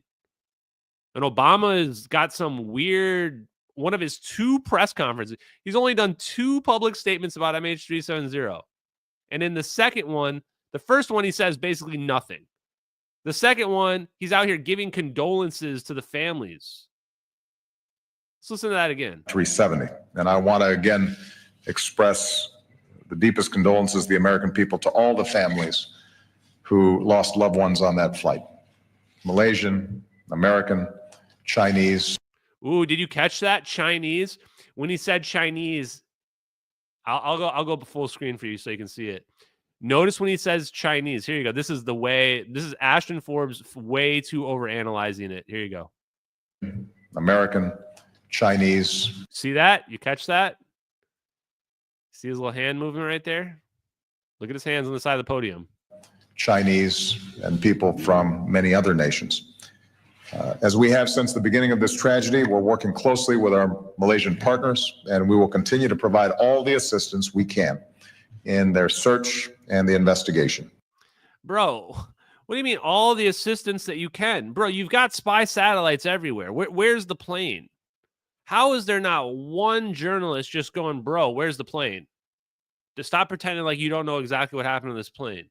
And Obama has got some weird, one of his 2 press conferences. He's only done 2 public statements about MH370. And in the second one, the first one he says basically nothing. The second one, he's out here giving condolences to the families. Let's listen to that again. 370. And I want to again express the deepest condolences of the American people to all the families who lost loved ones on that flight. Malaysian, American, Chinese. Ooh, did you catch that? Chinese. When he said Chinese, I'll go full screen for you so you can see it. Notice when he says Chinese. Here you go. This is Ashton Forbes way too overanalyzing it. Here you go. American, Chinese. See that? You catch that? See his little hand movement right there? Look at his hands on the side of the podium. Chinese, and people from many other nations. As we have since the beginning of this tragedy, we're working closely with our Malaysian partners, and we will continue to provide all the assistance we can in their search and the investigation. Bro, what do you mean all the assistance that you can? Bro, you've got spy satellites everywhere. Where's the plane? How is there not one journalist just going, bro, where's the plane? To stop pretending like you don't know exactly what happened on this plane.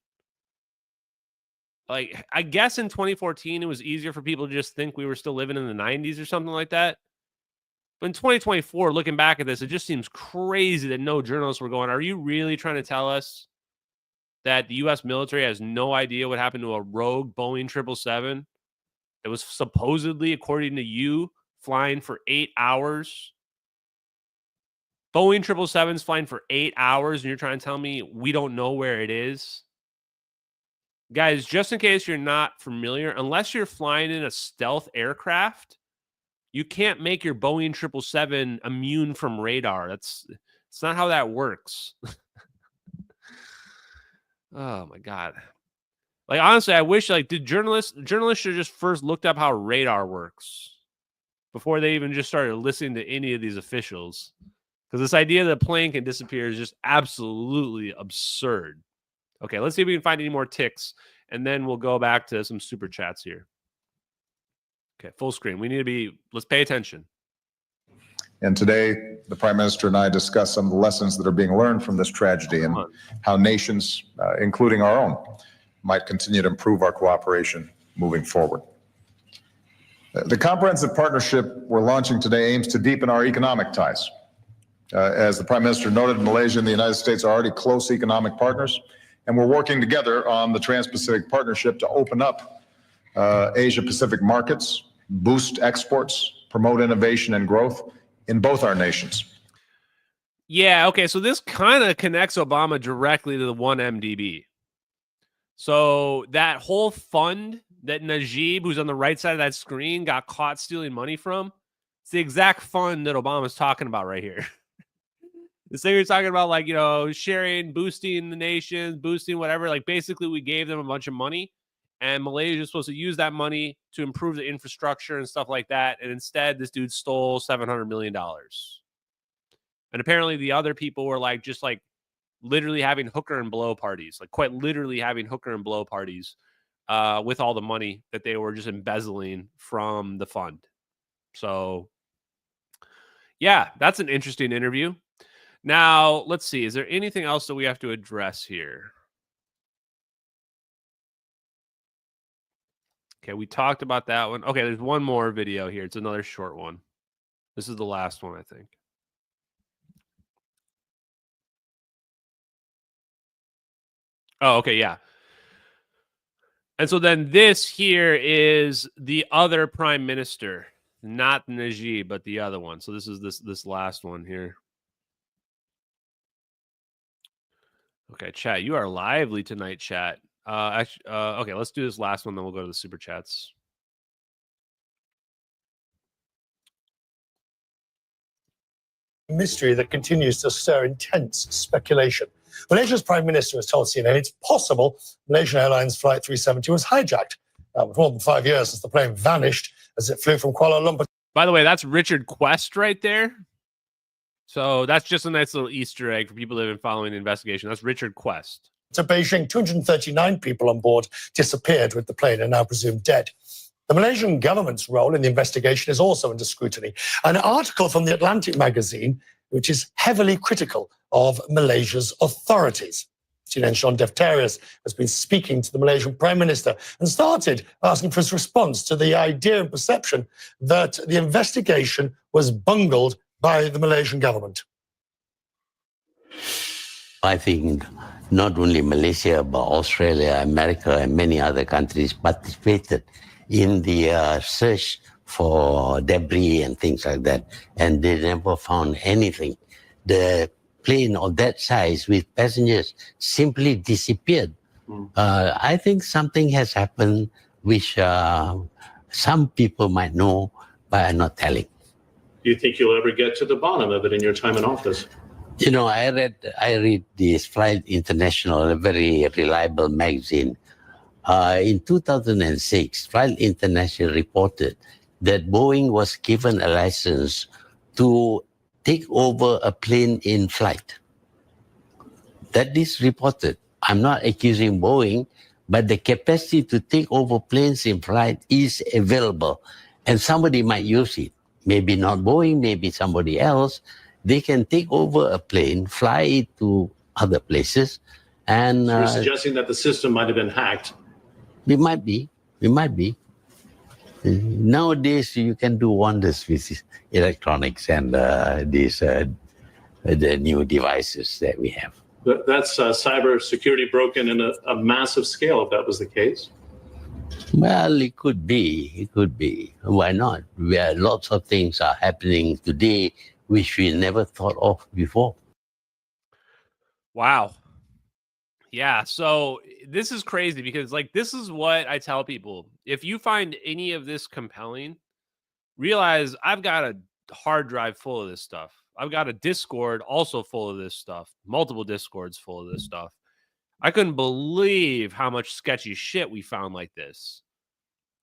Like, I guess in 2014, it was easier for people to just think we were still living in the 90s or something like that. But in 2024, looking back at this, it just seems crazy that no journalists were going, are you really trying to tell us that the U.S. military has no idea what happened to a rogue Boeing 777 that was supposedly, according to you, flying for 8 hours? Boeing 777's flying for 8 hours, and you're trying to tell me we don't know where it is? Guys, just in case you're not familiar, unless you're flying in a stealth aircraft, you can't make your Boeing 777 immune from radar. It's not how that works. Oh my God. Like, honestly, I wish, like, journalists should have just first looked up how radar works before they even just started listening to any of these officials. Because this idea that a plane can disappear is just absolutely absurd. Okay, let's see if we can find any more ticks, and then we'll go back to some super chats here. Okay, full screen. Let's pay attention. And today, the Prime Minister and I discussed some of the lessons that are being learned from this tragedy and how nations, including our own, might continue to improve our cooperation moving forward. The comprehensive partnership we're launching today aims to deepen our economic ties. As the Prime Minister noted, Malaysia and the United States are already close economic partners, and we're working together on the Trans-Pacific Partnership to open up Asia-Pacific markets, boost exports, promote innovation and growth in both our nations. Yeah, okay, so this kind of connects Obama directly to the 1MDB. So that whole fund that Najib, who's on the right side of that screen, got caught stealing money from, it's the exact fund that Obama's talking about right here. This thing you're talking about, like, you know, sharing, boosting the nations, boosting whatever. Like, basically, we gave them a bunch of money, and Malaysia is supposed to use that money to improve the infrastructure and stuff like that. And instead, this dude stole $700 million. And apparently, the other people were like, just like literally having hooker and blow parties, like quite literally having hooker and blow parties with all the money that they were just embezzling from the fund. So, yeah, that's an interesting interview. Now, let's see. Is there anything else that we have to address here? Okay, we talked about that one. Okay, there's one more video here. It's another short one. This is the last one, I think. Oh, okay, yeah. And so then this here is the other prime minister, not Najib, but the other one. So this is this last one here. Okay, chat, you are lively tonight, chat. Okay, let's do this last one, then we'll go to the super chats. Mystery that continues to stir intense speculation. Malaysia's Prime Minister has told CNN it's possible Malaysian Airlines Flight 370 was hijacked. With more than 5 years since the plane vanished as it flew from Kuala Lumpur. By the way, that's Richard Quest right there. So that's just a nice little Easter egg for people that have been following the investigation. That's Richard Quest. To Beijing, 239 people on board disappeared with the plane and now presumed dead. The Malaysian government's role in the investigation is also under scrutiny. An article from The Atlantic magazine, which is heavily critical of Malaysia's authorities. CNN Sean Defterius has been speaking to the Malaysian Prime Minister and started asking for his response to the idea and perception that the investigation was bungled by the Malaysian government. I think not only Malaysia, but Australia, America, and many other countries participated in the search for debris and things like that, and they never found anything. The plane of that size with passengers simply disappeared. I think something has happened which some people might know, but are not telling. Do you think you'll ever get to the bottom of it in your time in office? You know, I read this Flight International, a very reliable magazine. In 2006, Flight International reported that Boeing was given a license to take over a plane in flight. That is reported. I'm not accusing Boeing, but the capacity to take over planes in flight is available, and somebody might use it. Maybe not Boeing, maybe somebody else. They can take over a plane, fly it to other places, and So you're suggesting that the system might have been hacked. It might be. It might be. Nowadays, you can do wonders with electronics and the new devices that we have. That's cyber security broken in a massive scale, if that was the case. Well, it could be. It could be. Why not? Where lots of things are happening today which we never thought of before. Wow. Yeah, so this is crazy because, like, this is what I tell people. If you find any of this compelling, realize I've got a hard drive full of this stuff. I've got a Discord also full of this stuff, multiple Discords full of this stuff. I couldn't believe how much sketchy shit we found like this.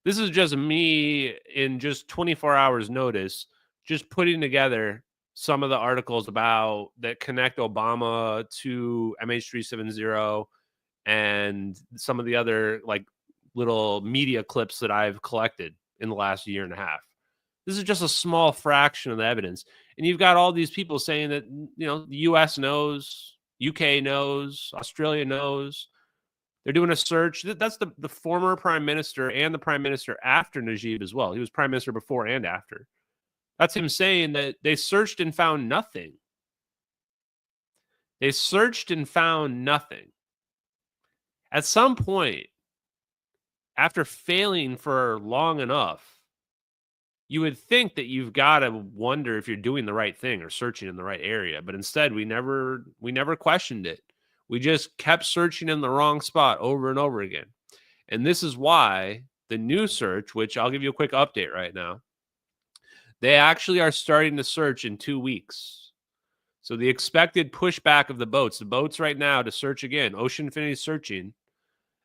This is just me in just 24 hours notice, just putting together some of the articles about that connect Obama to MH370 and some of the other like little media clips that I've collected in the last year and a half. This is just a small fraction of the evidence. And you've got all these people saying that, you know, the US knows, UK knows, Australia knows. They're doing a search. That's the former prime minister and the prime minister after Najib as well. He was prime minister before and after. That's him saying that they searched and found nothing. They searched and found nothing. At some point, after failing for long enough, you would think that you've got to wonder if you're doing the right thing or searching in the right area. But instead, we never questioned it. We just kept searching in the wrong spot over and over again. And this is why the new search, which I'll give you a quick update right now, they actually are starting to search in 2 weeks. So the expected pushback of the boats right now to search again, Ocean Infinity searching,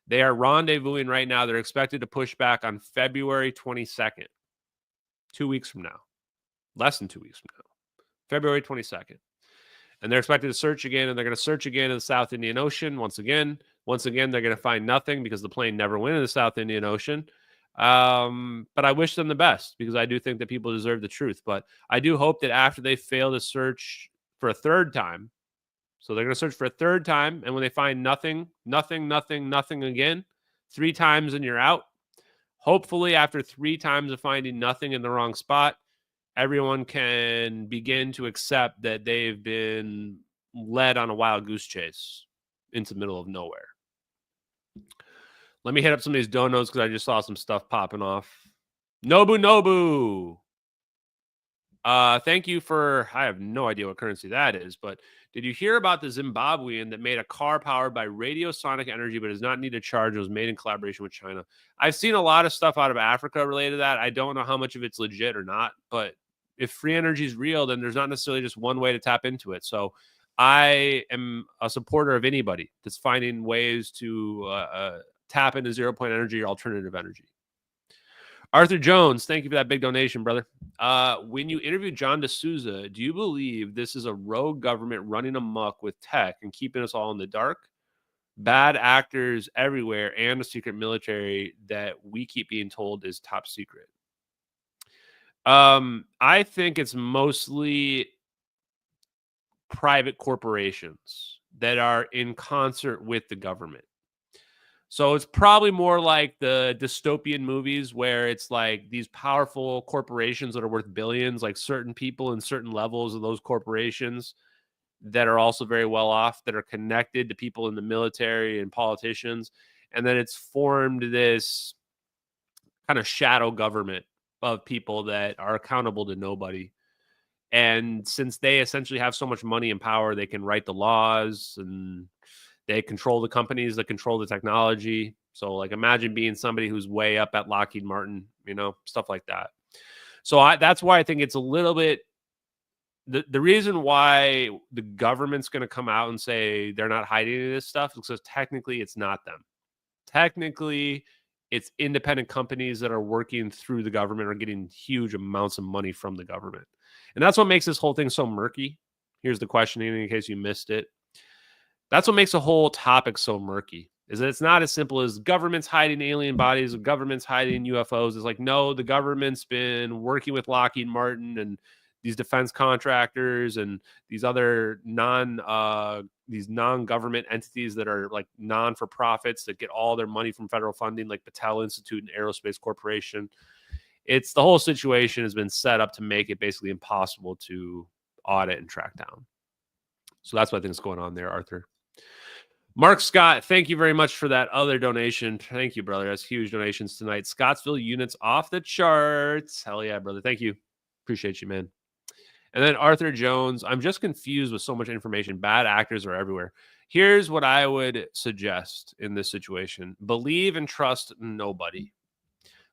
they are rendezvousing right now. They're expected to push back on February 22nd, 2 weeks from now, less than 2 weeks from now, February 22nd. And they're expected to search again, and they're going to search again in the South Indian Ocean once again. Once again, they're going to find nothing because the plane never went in the South Indian Ocean. But I wish them the best because I do think that people deserve the truth. But I do hope that after they fail to search for a third time, so they're going to search for a third time, and when they find nothing again, 3 times and you're out. Hopefully, after 3 times of finding nothing in the wrong spot, everyone can begin to accept that they've been led on a wild goose chase into the middle of nowhere. Let me hit up some of these donos because I just saw some stuff popping off. Nobu. Thank you for, I have no idea what currency that is, but did you hear about the Zimbabwean that made a car powered by radiosonic energy but does not need a charge? It was made in collaboration with China. I've seen a lot of stuff out of Africa related to that. I don't know how much of it's legit or not, but if free energy is real, then there's not necessarily just one way to tap into it. So I am a supporter of anybody that's finding ways to tap into zero-point energy or alternative energy. Arthur Jones, thank you for that big donation, brother. When you interviewed John D'Souza, do you believe this is a rogue government running amok with tech and keeping us all in the dark? Bad actors everywhere and a secret military that we keep being told is top secret. I think it's mostly private corporations that are in concert with the government. So it's probably more like the dystopian movies where it's like these powerful corporations that are worth billions, like certain people in certain levels of those corporations that are also very well off, that are connected to people in the military and politicians. And then it's formed this kind of shadow government of people that are accountable to nobody. And since they essentially have so much money and power, they can write the laws and they control the companies that control the technology. So like imagine being somebody who's way up at Lockheed Martin, you know, stuff like that. So that's why I think it's a little bit, the reason why the government's going to come out and say they're not hiding any of this stuff is because technically it's not them. Technically, it's independent companies that are working through the government or getting huge amounts of money from the government. And that's what makes this whole thing so murky. Here's the question in case you missed it. That's what makes the whole topic so murky, is that it's not as simple as government's hiding alien bodies, or government's hiding UFOs. It's like, no, the government's been working with Lockheed Martin and these defense contractors and these other non-government entities that are like non-for-profits that get all their money from federal funding, like Patel Institute and Aerospace Corporation. It's the whole situation has been set up to make it basically impossible to audit and track down. So that's what I think is going on there, Arthur. Mark Scott, thank you very much for that other donation. Thank you, brother. That's huge donations tonight. Scottsville units off the charts. Hell yeah, brother. Thank you. Appreciate you, man. And then Arthur Jones, I'm just confused with so much information. Bad actors are everywhere. Here's what I would suggest in this situation. Believe and trust nobody.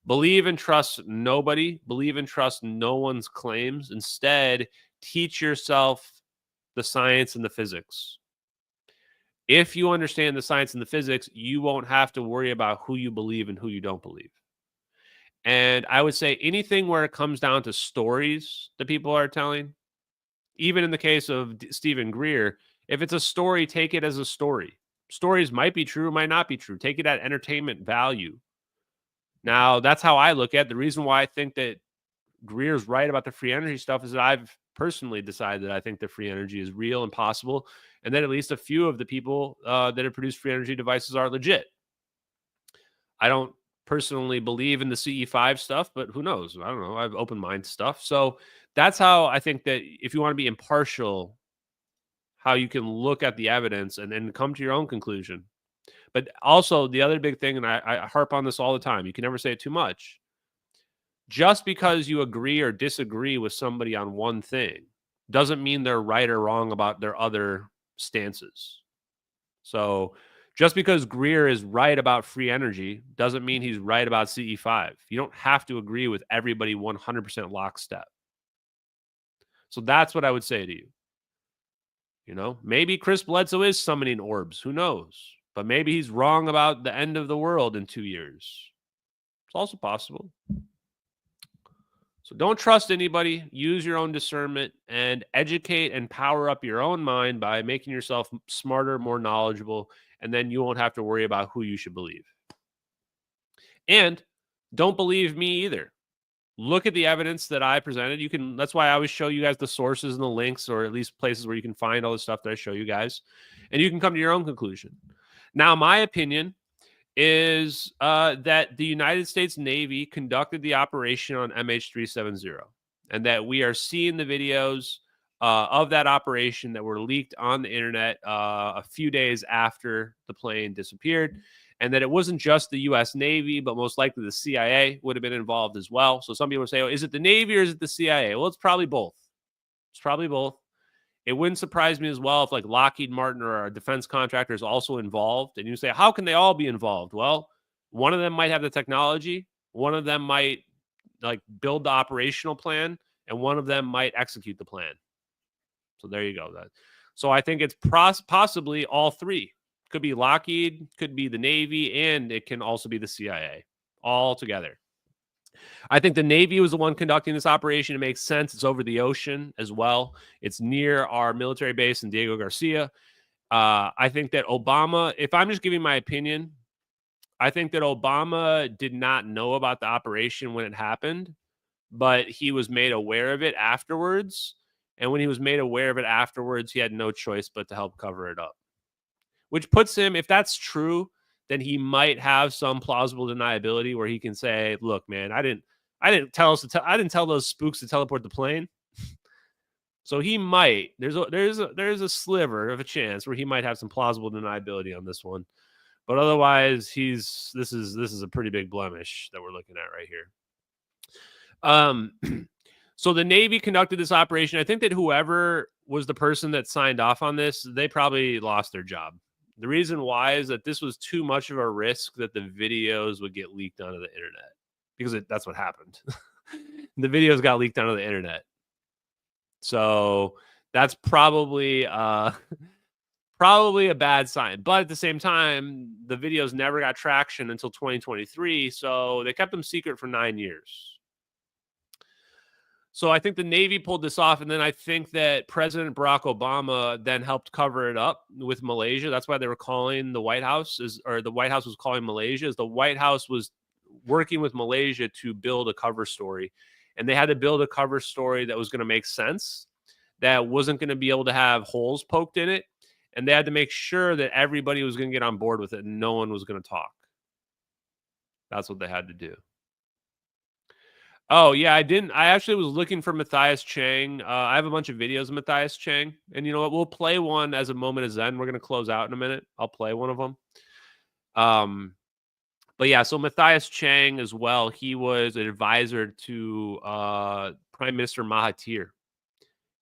Believe and trust nobody. Believe and trust no one's claims. Instead, teach yourself the science and the physics. If you understand the science and the physics, you won't have to worry about who you believe and who you don't believe. And I would say anything where it comes down to stories that people are telling, even in the case of Stephen Greer, if it's a story, take it as a story. Stories might be true, might not be true. Take it at entertainment value. Now, that's how I look at it. The reason why I think that Greer's right about the free energy stuff is that I've personally decided that I think the free energy is real and possible, and that at least a few of the people that have produced free energy devices are legit. I don't personally believe in the CE5 stuff, but who knows? I don't know. I have open mind stuff. So that's how I think that if you want to be impartial, how you can look at the evidence and then come to your own conclusion. But also the other big thing, and I harp on this all the time, you can never say it too much. Just because you agree or disagree with somebody on one thing doesn't mean they're right or wrong about their other stances. So just because Greer is right about free energy doesn't mean he's right about CE5. You don't have to agree with everybody 100% lockstep. So that's what I would say to you. You know, maybe Chris Bledsoe is summoning orbs. Who knows? But maybe he's wrong about the end of the world in 2 years. It's also possible. So don't trust anybody. Use your own discernment and educate and power up your own mind by making yourself smarter, more knowledgeable, and then you won't have to worry about who you should believe. And don't believe me either. Look at the evidence that I presented. You can. That's why I always show you guys the sources and the links, or at least places where you can find all the stuff that I show you guys, and you can come to your own conclusion. Now, my opinion is that the United States Navy conducted the operation on MH370, and that we are seeing the videos of that operation that were leaked on the internet a few days after the plane disappeared, and that it wasn't just the U.S. Navy, but most likely the CIA would have been involved as well. So some people say, oh, is it the Navy or is it the CIA? Well, it's probably both. It's probably both. It wouldn't surprise me as well if like Lockheed Martin or our defense contractor is also involved. And you say, how can they all be involved? Well, one of them might have the technology. One of them might like build the operational plan, and one of them might execute the plan. So there you go. So I think it's possibly all three. Could be Lockheed, could be the Navy, and it can also be the CIA all together. I think the Navy was the one conducting this operation. It makes sense. It's over the ocean as well. It's near our military base in Diego Garcia. I think that Obama, if I'm just giving my opinion, I think that Obama did not know about the operation when it happened, but he was made aware of it afterwards. And when he was made aware of it afterwards, he had no choice but to help cover it up. Which puts him, if that's true, then he might have some plausible deniability where he can say, "Look, man, I didn't tell those spooks to teleport the plane." So he might. There's a sliver of a chance where he might have some plausible deniability on this one, but otherwise, this is a pretty big blemish that we're looking at right here. So the Navy conducted this operation. I think that whoever was the person that signed off on this, they probably lost their job. The reason why is that this was too much of a risk that the videos would get leaked onto the internet, because that's what happened. the videos got leaked onto the internet. So that's probably probably a bad sign. But at the same time, the videos never got traction until 2023. So they kept them secret for 9 years. So I think the Navy pulled this off. And then I think that President Barack Obama then helped cover it up with Malaysia. That's why they were calling the White House, or the White House was calling Malaysia, as the White House was working with Malaysia to build a cover story. And they had to build a cover story that was going to make sense, that wasn't going to be able to have holes poked in it. And they had to make sure that everybody was going to get on board with it and no one was going to talk. That's what they had to do. Oh, yeah, I actually was looking for Matthias Chang. I have a bunch of videos of Matthias Chang. And you know what? We'll play one as a moment of Zen. We're going to close out in a minute. I'll play one of them. But yeah, so Matthias Chang as well. He was an advisor to Prime Minister Mahathir.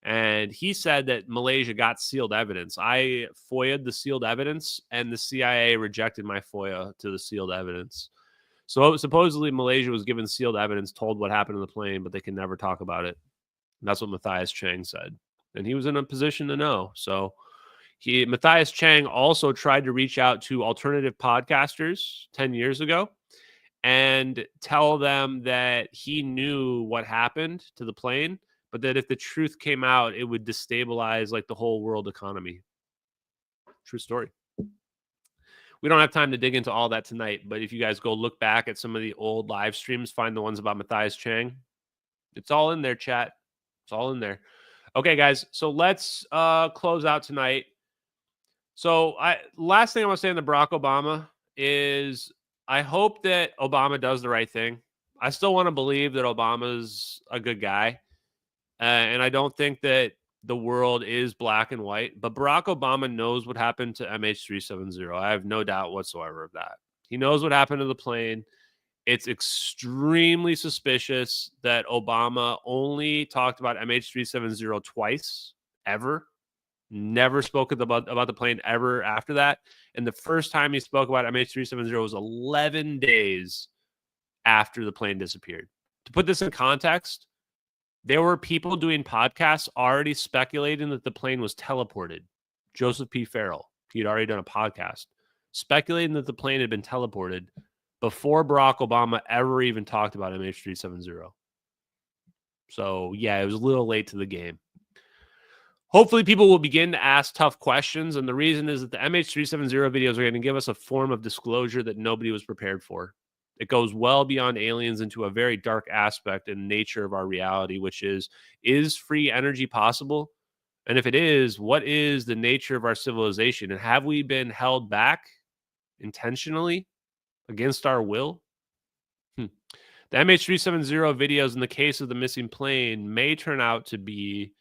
And he said that Malaysia got sealed evidence. I FOIA'd the sealed evidence, and the CIA rejected my FOIA to the sealed evidence. So supposedly Malaysia was given sealed evidence, told what happened in the plane, but they can never talk about it. And that's what Matthias Chang said. And he was in a position to know. So Matthias Chang also tried to reach out to alternative podcasters 10 years ago and tell them that he knew what happened to the plane, but that if the truth came out, it would destabilize like the whole world economy. True story. We don't have time to dig into all that tonight, but if you guys go look back at some of the old live streams, find the ones about Matthias Chang. It's all in there, chat. It's all in there. Okay, guys. So let's close out tonight. So last thing I want to say on the Barack Obama is I hope that Obama does the right thing. I still want to believe that Obama's a good guy. And I don't think that the world is black and white, but Barack Obama knows what happened to MH370. I have no doubt whatsoever of that. He knows what happened to the plane. It's extremely suspicious that Obama only talked about MH370 twice, ever. Never spoke about the plane ever after that. And the first time he spoke about MH370 was 11 days after the plane disappeared. To put this in context, there were people doing podcasts already speculating that the plane was teleported. Joseph P. Farrell, he had already done a podcast speculating that the plane had been teleported before Barack Obama ever even talked about MH370. So, yeah, it was a little late to the game. Hopefully, people will begin to ask tough questions. And the reason is that the MH370 videos are going to give us a form of disclosure that nobody was prepared for. It goes well beyond aliens into a very dark aspect and nature of our reality, which is free energy possible? And if it is, what is the nature of our civilization? And have we been held back intentionally against our will? The MH370 videos in the case of the missing plane may turn out to be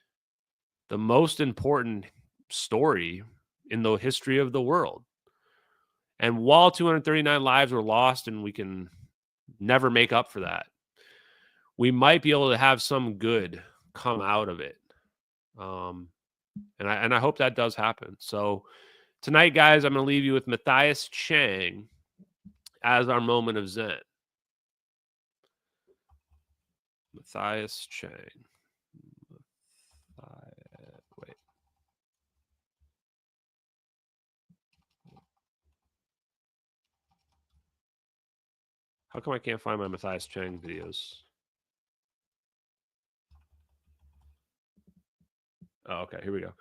the most important story in the history of the world. And while 239 lives were lost and we can never make up for that, we might be able to have some good come out of it. And I hope that does happen. So tonight, guys, I'm going to leave you with Matthias Chang as our moment of Zen. Matthias Chang. Wait. How come I can't find my Matthias Chang videos? Oh, okay, here we go.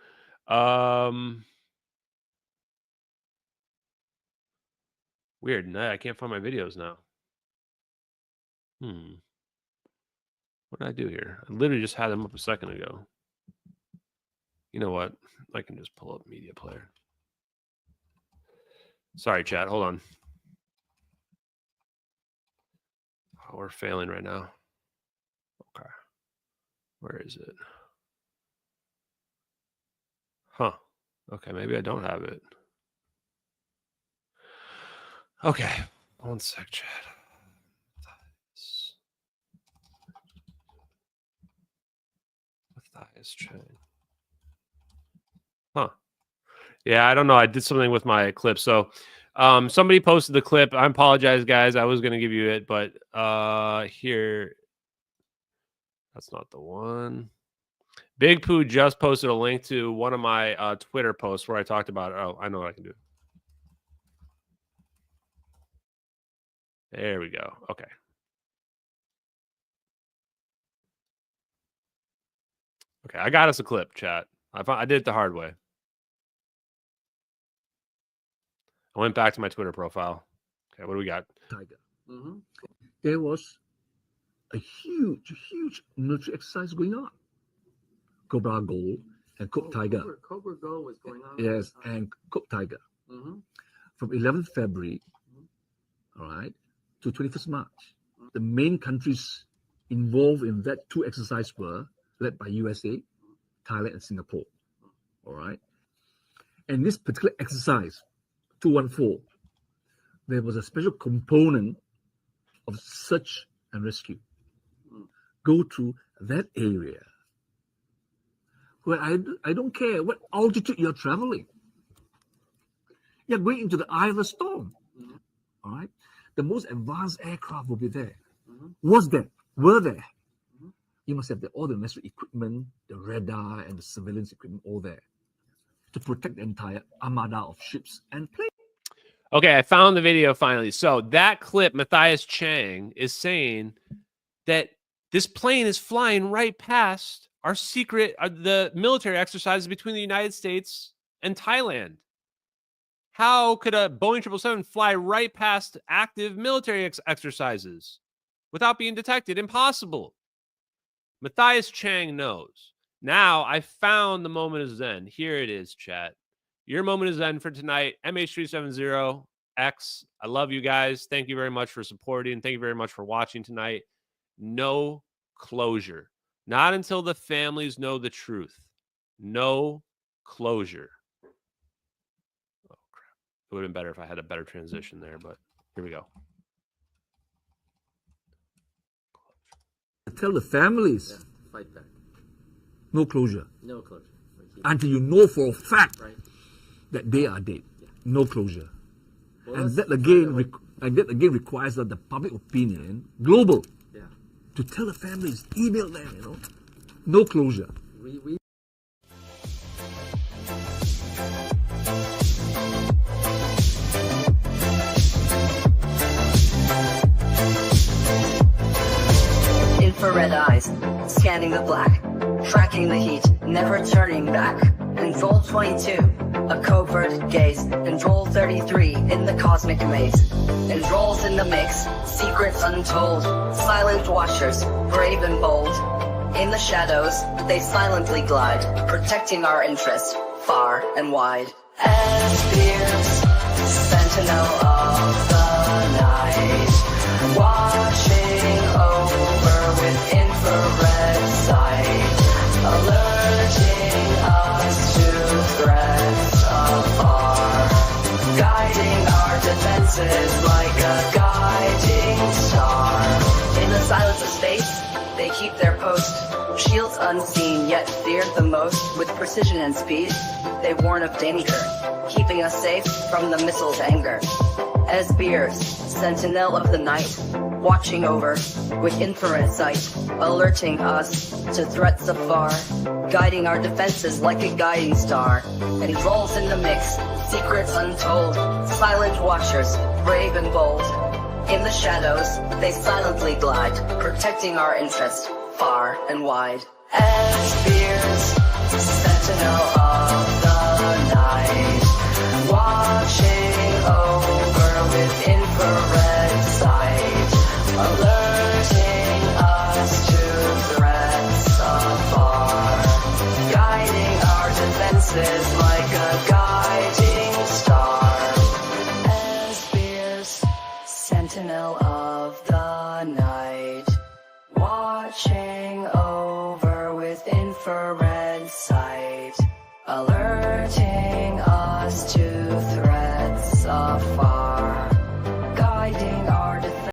Weird. No, I can't find my videos now. What did I do here? I literally just had them up a second ago. You know what? I can just pull up media player. Sorry, chat. Hold on. Oh, we're failing right now. Okay. Where is it? Huh. Okay, maybe I don't have it. Okay. One sec, chat. Matthias Chang. Huh. Yeah, I don't know. I did something with my clip. So somebody posted the clip. I apologize, guys. I was going to give you it, but here. That's not the one. Big Pooh just posted a link to one of my Twitter posts where I talked about, oh, I know what I can do. There we go. Okay. Okay, I got us a clip, chat. I did it the hard way. I went back to my Twitter profile. Okay, what do we got? Tiger. There was a huge military exercise going on. Cobra Gold and Cook Tiger. Cobra Gold was going on. Yes, and Cook Tiger. From 11th February, all right, to 21st March. The main countries involved in that two exercises were led by USA, Thailand, and Singapore. All right. And this particular exercise, 214, there was a special component of search and rescue. Go to that area where I don't care what altitude you're traveling. You're going into the eye of the storm. All right. The most advanced aircraft will be there. Was there? Were there? You must have all the necessary equipment, the radar and the surveillance equipment, all there to protect the entire armada of ships and planes. Okay, I found the video finally. So that clip, Matthias Chang is saying that this plane is flying right past our secret, the military exercises between the United States and Thailand. How could a Boeing 777 fly right past active military exercises without being detected? Impossible. Matthias Chang knows. Now I found the moment of Zen. Here it is, chat. Your moment of Zen for tonight. MH370X. I love you guys. Thank you very much for supporting. Thank you very much for watching tonight. No closure. Not until the families know the truth. No closure. Oh, crap. It would have been better if I had a better transition there, but here we go. Tell the families. Fight back. No closure. No closure. Until you know for a fact that they are dead. No closure. Well, and that again requires that the public opinion, global, to tell the families, email them, no closure. Infrared eyes, scanning the black, tracking the heat, never turning back. Control 22, a covert gaze. Control 33, in the cosmic maze. Controls in the mix, secrets untold. Silent watchers, brave and bold. In the shadows, they silently glide, protecting our interest, far and wide. As fears, sentinel of the night, watching over with infrared sight, alerting us to threats afar, guiding our defenses like a guiding star. In the silence of space, they keep their post, shields unseen yet feared the most. With precision and speed, they warn of danger, keeping us safe from the missile's anger. As beers, sentinel of the night, watching over with infrared sight, alerting us to threats afar, guiding our defenses like a guiding star. Controls in the mix, secrets untold, silent watchers, brave and bold. In the shadows, they silently glide, protecting our interest, far and wide. As fears, sentinel of the night, watching over with infrared sight, alerting us to threats afar, guiding our defenses like a guiding star. As fears, sentinel of the night, watching over with infrared sight, alerting us